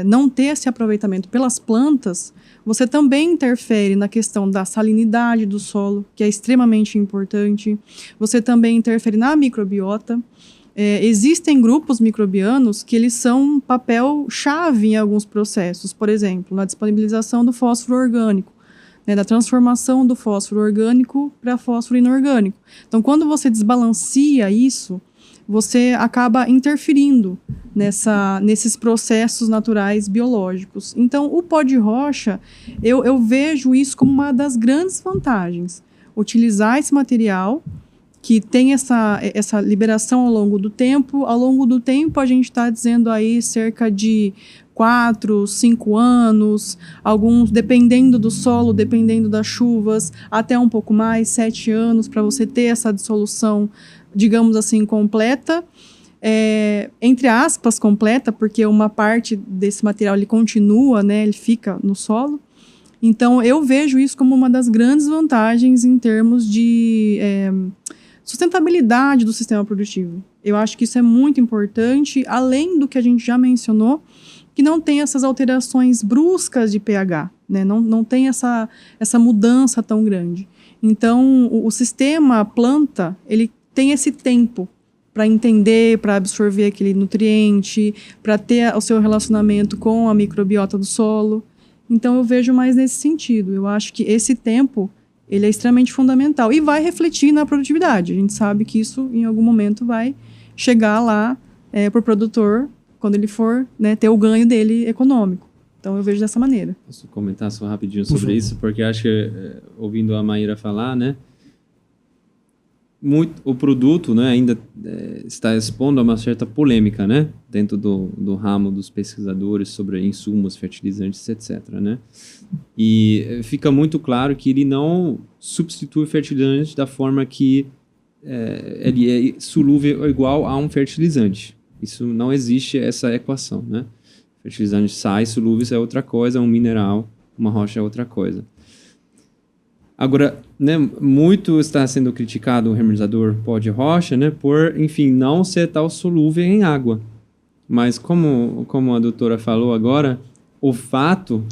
Speaker 4: não ter esse aproveitamento pelas plantas, você também interfere na questão da salinidade do solo, que é extremamente importante. Você também interfere na microbiota. Existem grupos microbianos que eles são um papel-chave em alguns processos. Por exemplo, na disponibilização do fósforo orgânico, né, da transformação do fósforo orgânico para fósforo inorgânico. Então, quando você desbalanceia isso, você acaba interferindo nesses processos naturais biológicos. Então, o pó de rocha, eu vejo isso como uma das grandes vantagens. Utilizar esse material que tem essa liberação ao longo do tempo. Ao longo do tempo, a gente está dizendo aí cerca de 4, 5 anos, alguns, dependendo do solo, dependendo das chuvas, até um pouco mais, 7 anos, para você ter essa dissolução, digamos assim, completa. Entre aspas, completa, porque uma parte desse material ele continua, né, ele fica no solo. Então, eu vejo isso como uma das grandes vantagens em termos de sustentabilidade do sistema produtivo. Eu acho que isso é muito importante, além do que a gente já mencionou, que não tem essas alterações bruscas de pH, né? Não tem essa mudança tão grande. Então, o sistema planta, ele tem esse tempo para entender, para absorver aquele nutriente, para ter o seu relacionamento com a microbiota do solo. Então, eu vejo mais nesse sentido. Eu acho que esse tempo ele é extremamente fundamental e vai refletir na produtividade. A gente sabe que isso, em algum momento, vai chegar lá para o produtor, quando ele for, né, ter o ganho dele econômico. Então, eu vejo dessa maneira.
Speaker 2: Posso comentar só rapidinho sobre isso? Porque acho que, ouvindo a Maíra falar, né, o produto, né, ainda está expondo a uma certa polêmica, né, dentro do ramo dos pesquisadores sobre insumos, fertilizantes, etc., né? E fica muito claro que ele não substitui fertilizante da forma que ele é solúvel igual a um fertilizante. Isso não existe, essa equação, né? Fertilizante sais solúveis é outra coisa, um mineral, uma rocha é outra coisa. Agora, né, muito está sendo criticado o reminizador pó de rocha, né, por, enfim, não ser tal solúvel em água. Mas como a doutora falou agora, o fato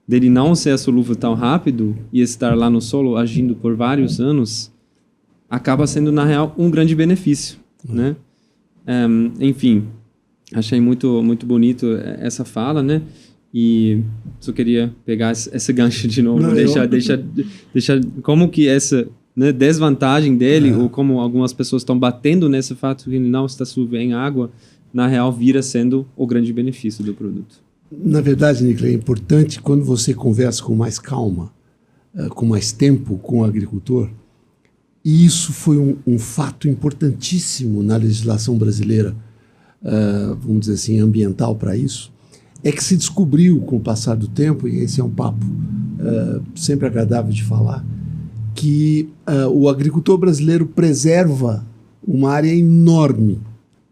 Speaker 2: dele não ser solúvel tão rápido e estar lá no solo agindo por vários anos, acaba sendo, na real, um grande benefício, né? Enfim, achei muito, muito bonito essa fala, né? E só queria pegar esse gancho de novo, deixar como que essa, né, desvantagem dele, ou como algumas pessoas estão batendo nesse fato que ele não está solúvel em água, na real vira sendo o grande benefício do produto.
Speaker 1: Na verdade, Nicolas, é importante quando você conversa com mais calma, com mais tempo com o agricultor, e isso foi um fato importantíssimo na legislação brasileira, vamos dizer assim, ambiental para isso, é que se descobriu com o passar do tempo, e esse é um papo sempre agradável de falar, que o agricultor brasileiro preserva uma área enorme,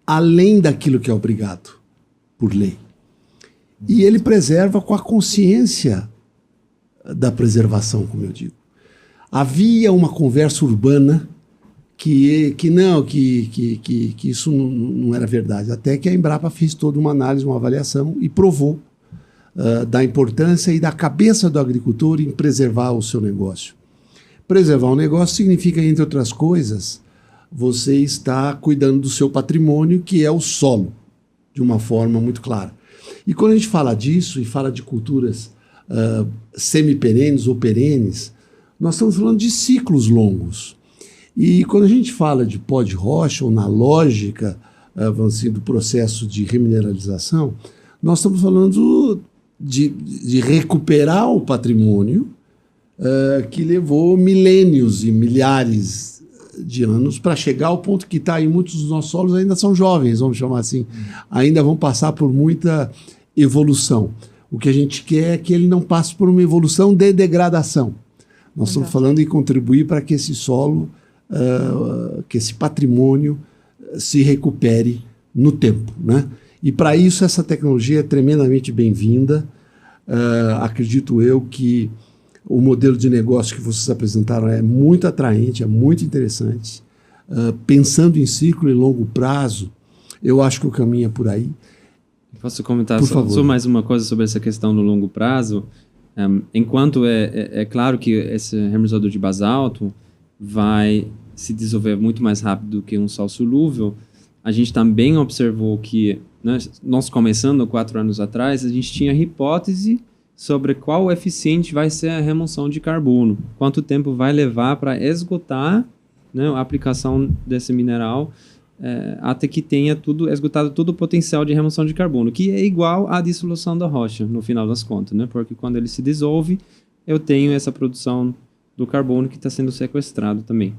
Speaker 1: além daquilo que é obrigado por lei. E ele preserva com a consciência da preservação, como eu digo. Havia uma conversa urbana que isso não era verdade, até que a Embrapa fez toda uma análise, uma avaliação e provou da importância e da cabeça do agricultor em preservar o seu negócio. Preservar um negócio significa, entre outras coisas, você está cuidando do seu patrimônio, que é o solo, de uma forma muito clara. E quando a gente fala disso e fala de culturas semiperenes ou perenes, nós estamos falando de ciclos longos. E quando a gente fala de pó de rocha, ou na lógica do processo de remineralização, nós estamos falando de recuperar o patrimônio que levou milênios e milhares de anos para chegar ao ponto que está em muitos dos nossos solos ainda são jovens, vamos chamar assim, ainda vão passar por muita evolução. O que a gente quer é que ele não passe por uma evolução de degradação. Nós estamos falando em contribuir para que esse solo, que esse patrimônio se recupere no tempo, né? E para isso essa tecnologia é tremendamente bem-vinda. Acredito eu que o modelo de negócio que vocês apresentaram é muito atraente, é muito interessante. Pensando em ciclo e longo prazo, eu acho que o caminho é por aí.
Speaker 2: Posso comentar
Speaker 1: só
Speaker 2: mais uma coisa sobre essa questão do longo prazo? Enquanto é claro que esse reminerador de basalto vai se dissolver muito mais rápido do que um sal solúvel, a gente também observou que, né, nós começando 4 anos atrás, a gente tinha hipótese sobre qual eficiente vai ser a remoção de carbono, quanto tempo vai levar para esgotar, né, a aplicação desse mineral até que tenha esgotado todo o potencial de remoção de carbono, que é igual à dissolução da rocha, no final das contas, né? Porque quando ele se dissolve, eu tenho essa produção do carbono que está sendo sequestrado também.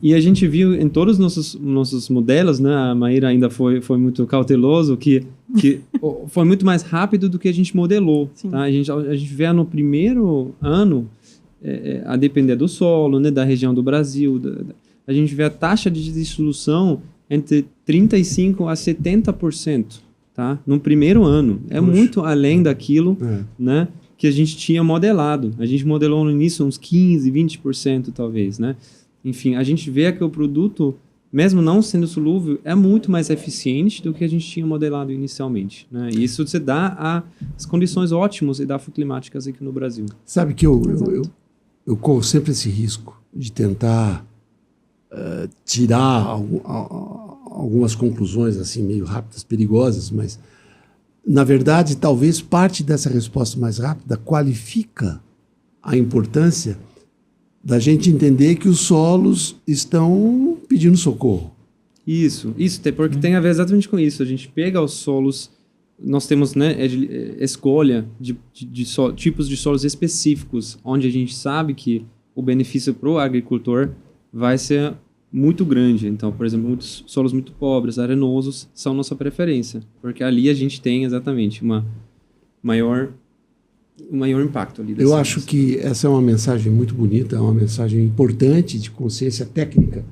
Speaker 2: E a gente viu em todos os nossos modelos, né? A Maíra ainda foi muito cauteloso, que foi muito mais rápido do que a gente modelou. Tá? A gente vê no primeiro ano, a depender do solo, né? Da região do Brasil, a gente vê a taxa de dissolução entre 35% a 70%, tá? No primeiro ano. É muito além daquilo, né, que a gente tinha modelado. A gente modelou no início uns 15%, 20% talvez, né? Enfim, a gente vê que o produto, mesmo não sendo solúvel, é muito mais eficiente do que a gente tinha modelado inicialmente, né? E isso se dá as condições ótimas edafoclimáticas aqui no Brasil.
Speaker 1: Sabe que eu corro sempre esse risco de tentar tirar algumas conclusões assim meio rápidas, perigosas, mas na verdade talvez parte dessa resposta mais rápida qualifica a importância da gente entender que os solos estão pedindo socorro.
Speaker 2: Isso, porque tem a ver exatamente com isso. A gente pega os solos, nós temos, né, escolha de tipos de solos específicos, onde a gente sabe que o benefício para o agricultor vai ser muito grande. Então, por exemplo, muitos solos muito pobres, arenosos, são nossa preferência, porque ali a gente tem exatamente um maior impacto ali.
Speaker 1: Eu acho que essa é uma mensagem muito bonita, é uma mensagem importante de consciência técnica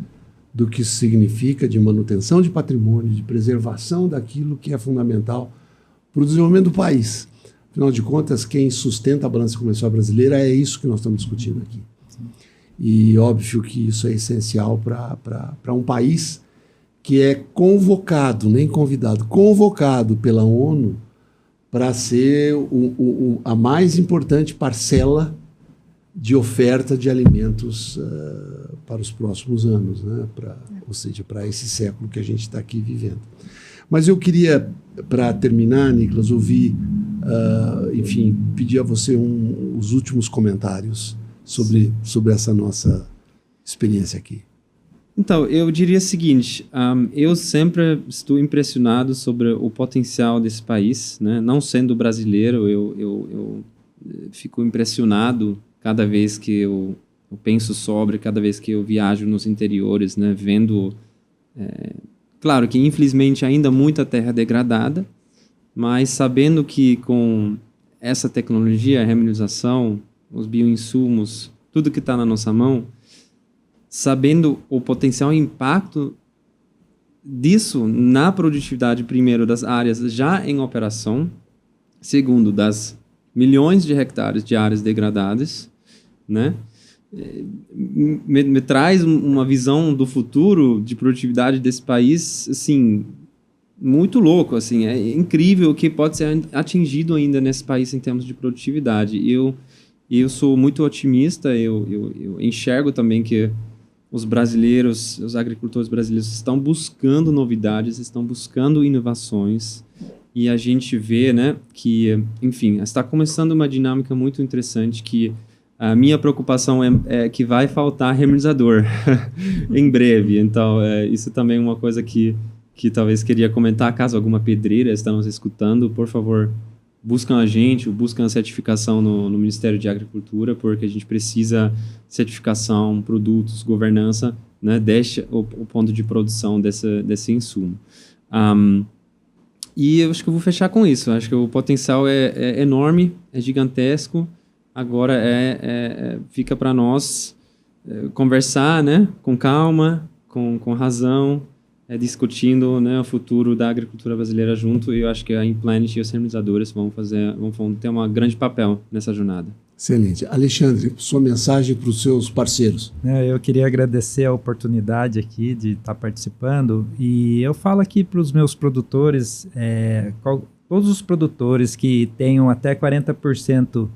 Speaker 1: do que isso significa, de manutenção de patrimônio, de preservação daquilo que é fundamental para o desenvolvimento do país. Afinal de contas, quem sustenta a balança comercial brasileira é isso que nós estamos discutindo aqui. E óbvio que isso é essencial para um país que é convocado, nem convidado, convocado pela ONU para ser a mais importante parcela de oferta de alimentos para os próximos anos, né? Ou seja, para esse século que a gente está aqui vivendo. Mas eu queria, para terminar, Nicolas, ouvir, enfim, pedir a você os últimos comentários sobre essa nossa experiência aqui.
Speaker 2: Então, eu diria o seguinte, eu sempre estou impressionado sobre o potencial desse país, né? Não sendo brasileiro, eu fico impressionado cada vez que eu penso sobre, cada vez que eu viajo nos interiores, né? Vendo, claro que infelizmente ainda muita terra degradada, mas sabendo que com essa tecnologia, a remineralização, os bioinsumos, tudo que está na nossa mão, sabendo o potencial impacto disso na produtividade, primeiro, das áreas já em operação, segundo, das milhões de hectares de áreas degradadas, né? Me traz uma visão do futuro de produtividade desse país, assim, muito louco, assim, é incrível o que pode ser atingido ainda nesse país em termos de produtividade. Eu sou muito otimista, eu enxergo também que os brasileiros, os agricultores brasileiros estão buscando novidades, estão buscando inovações, e a gente vê, né, que, enfim, está começando uma dinâmica muito interessante que a minha preocupação é que vai faltar remenizador em breve. Então, isso também é uma coisa que talvez queria comentar. Caso alguma pedreira está nos escutando, por favor, buscam a gente, buscam a certificação no Ministério de Agricultura, porque a gente precisa de certificação, produtos, governança, né, deixa o ponto de produção desse insumo. E eu acho que eu vou fechar com isso. Acho que o potencial é enorme, é gigantesco. Agora fica para nós conversar, né, com calma, com razão, discutindo, né, o futuro da agricultura brasileira junto. E eu acho que a Implanet e os realizadores vão ter um grande papel nessa jornada.
Speaker 1: Excelente. Alexandre, sua mensagem para os seus parceiros.
Speaker 3: Eu queria agradecer a oportunidade aqui de estar participando. E eu falo aqui para os meus produtores, todos os produtores que tenham até 40%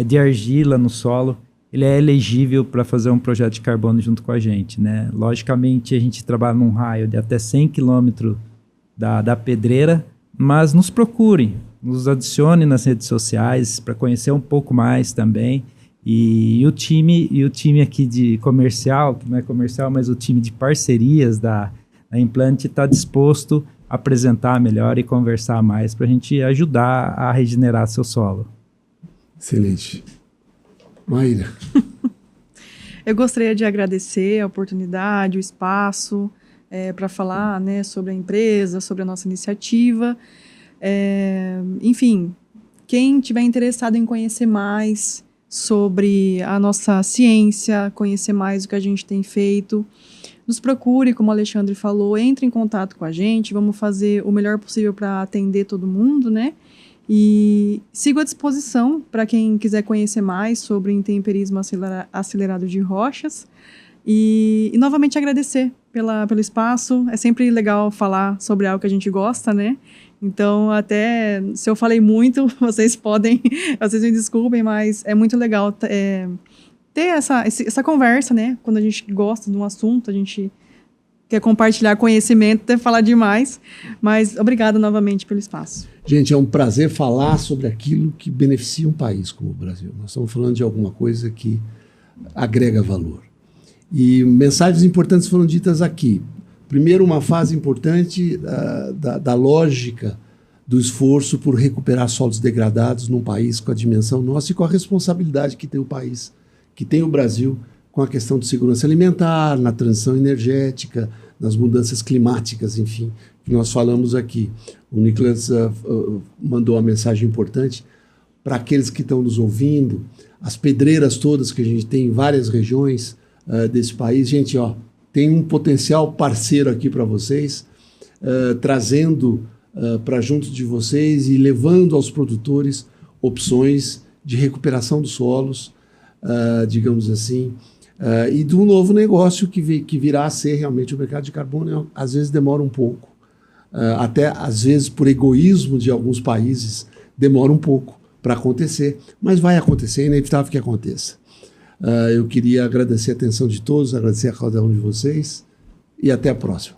Speaker 3: de argila no solo, ele é elegível para fazer um projeto de carbono junto com a gente, né? Logicamente, a gente trabalha num raio de até 100 km da pedreira, mas nos procure, nos adicione nas redes sociais para conhecer um pouco mais também. E o time aqui de comercial, que não é comercial, mas o time de parcerias da Implant está disposto a apresentar melhor e conversar mais para a gente ajudar a regenerar seu solo.
Speaker 1: Excelente. Maíra.
Speaker 4: Eu gostaria de agradecer a oportunidade, o espaço para falar, né, sobre a empresa, sobre a nossa iniciativa. Enfim, quem tiver interessado em conhecer mais sobre a nossa ciência, conhecer mais o que a gente tem feito, nos procure, como o Alexandre falou, entre em contato com a gente, vamos fazer o melhor possível para atender todo mundo, né? E sigo à disposição para quem quiser conhecer mais sobre intemperismo acelerado de rochas. E novamente agradecer pelo espaço. É sempre legal falar sobre algo que a gente gosta, né? Então, até se eu falei muito, vocês me desculpem, mas é muito legal ter essa conversa, né? Quando a gente gosta de um assunto, a gente quer compartilhar conhecimento, até falar demais. Mas obrigada novamente pelo espaço.
Speaker 1: Gente, é um prazer falar sobre aquilo que beneficia um país como o Brasil. Nós estamos falando de alguma coisa que agrega valor. E mensagens importantes foram ditas aqui. Primeiro, uma fase importante da lógica do esforço por recuperar solos degradados num país com a dimensão nossa e com a responsabilidade que tem o país, que tem o Brasil, com a questão de segurança alimentar, na transição energética, nas mudanças climáticas, enfim, que nós falamos aqui. O Nicolas mandou uma mensagem importante para aqueles que estão nos ouvindo, as pedreiras todas que a gente tem em várias regiões desse país. Gente, tem um potencial parceiro aqui para vocês, trazendo para junto de vocês e levando aos produtores opções de recuperação dos solos, digamos assim, e de um novo negócio que virá a ser realmente o mercado de carbono. Às vezes demora um pouco, até às vezes por egoísmo de alguns países, demora um pouco para acontecer, mas vai acontecer, é inevitável que aconteça. Eu queria agradecer a atenção de todos, agradecer a cada um de vocês e até a próxima.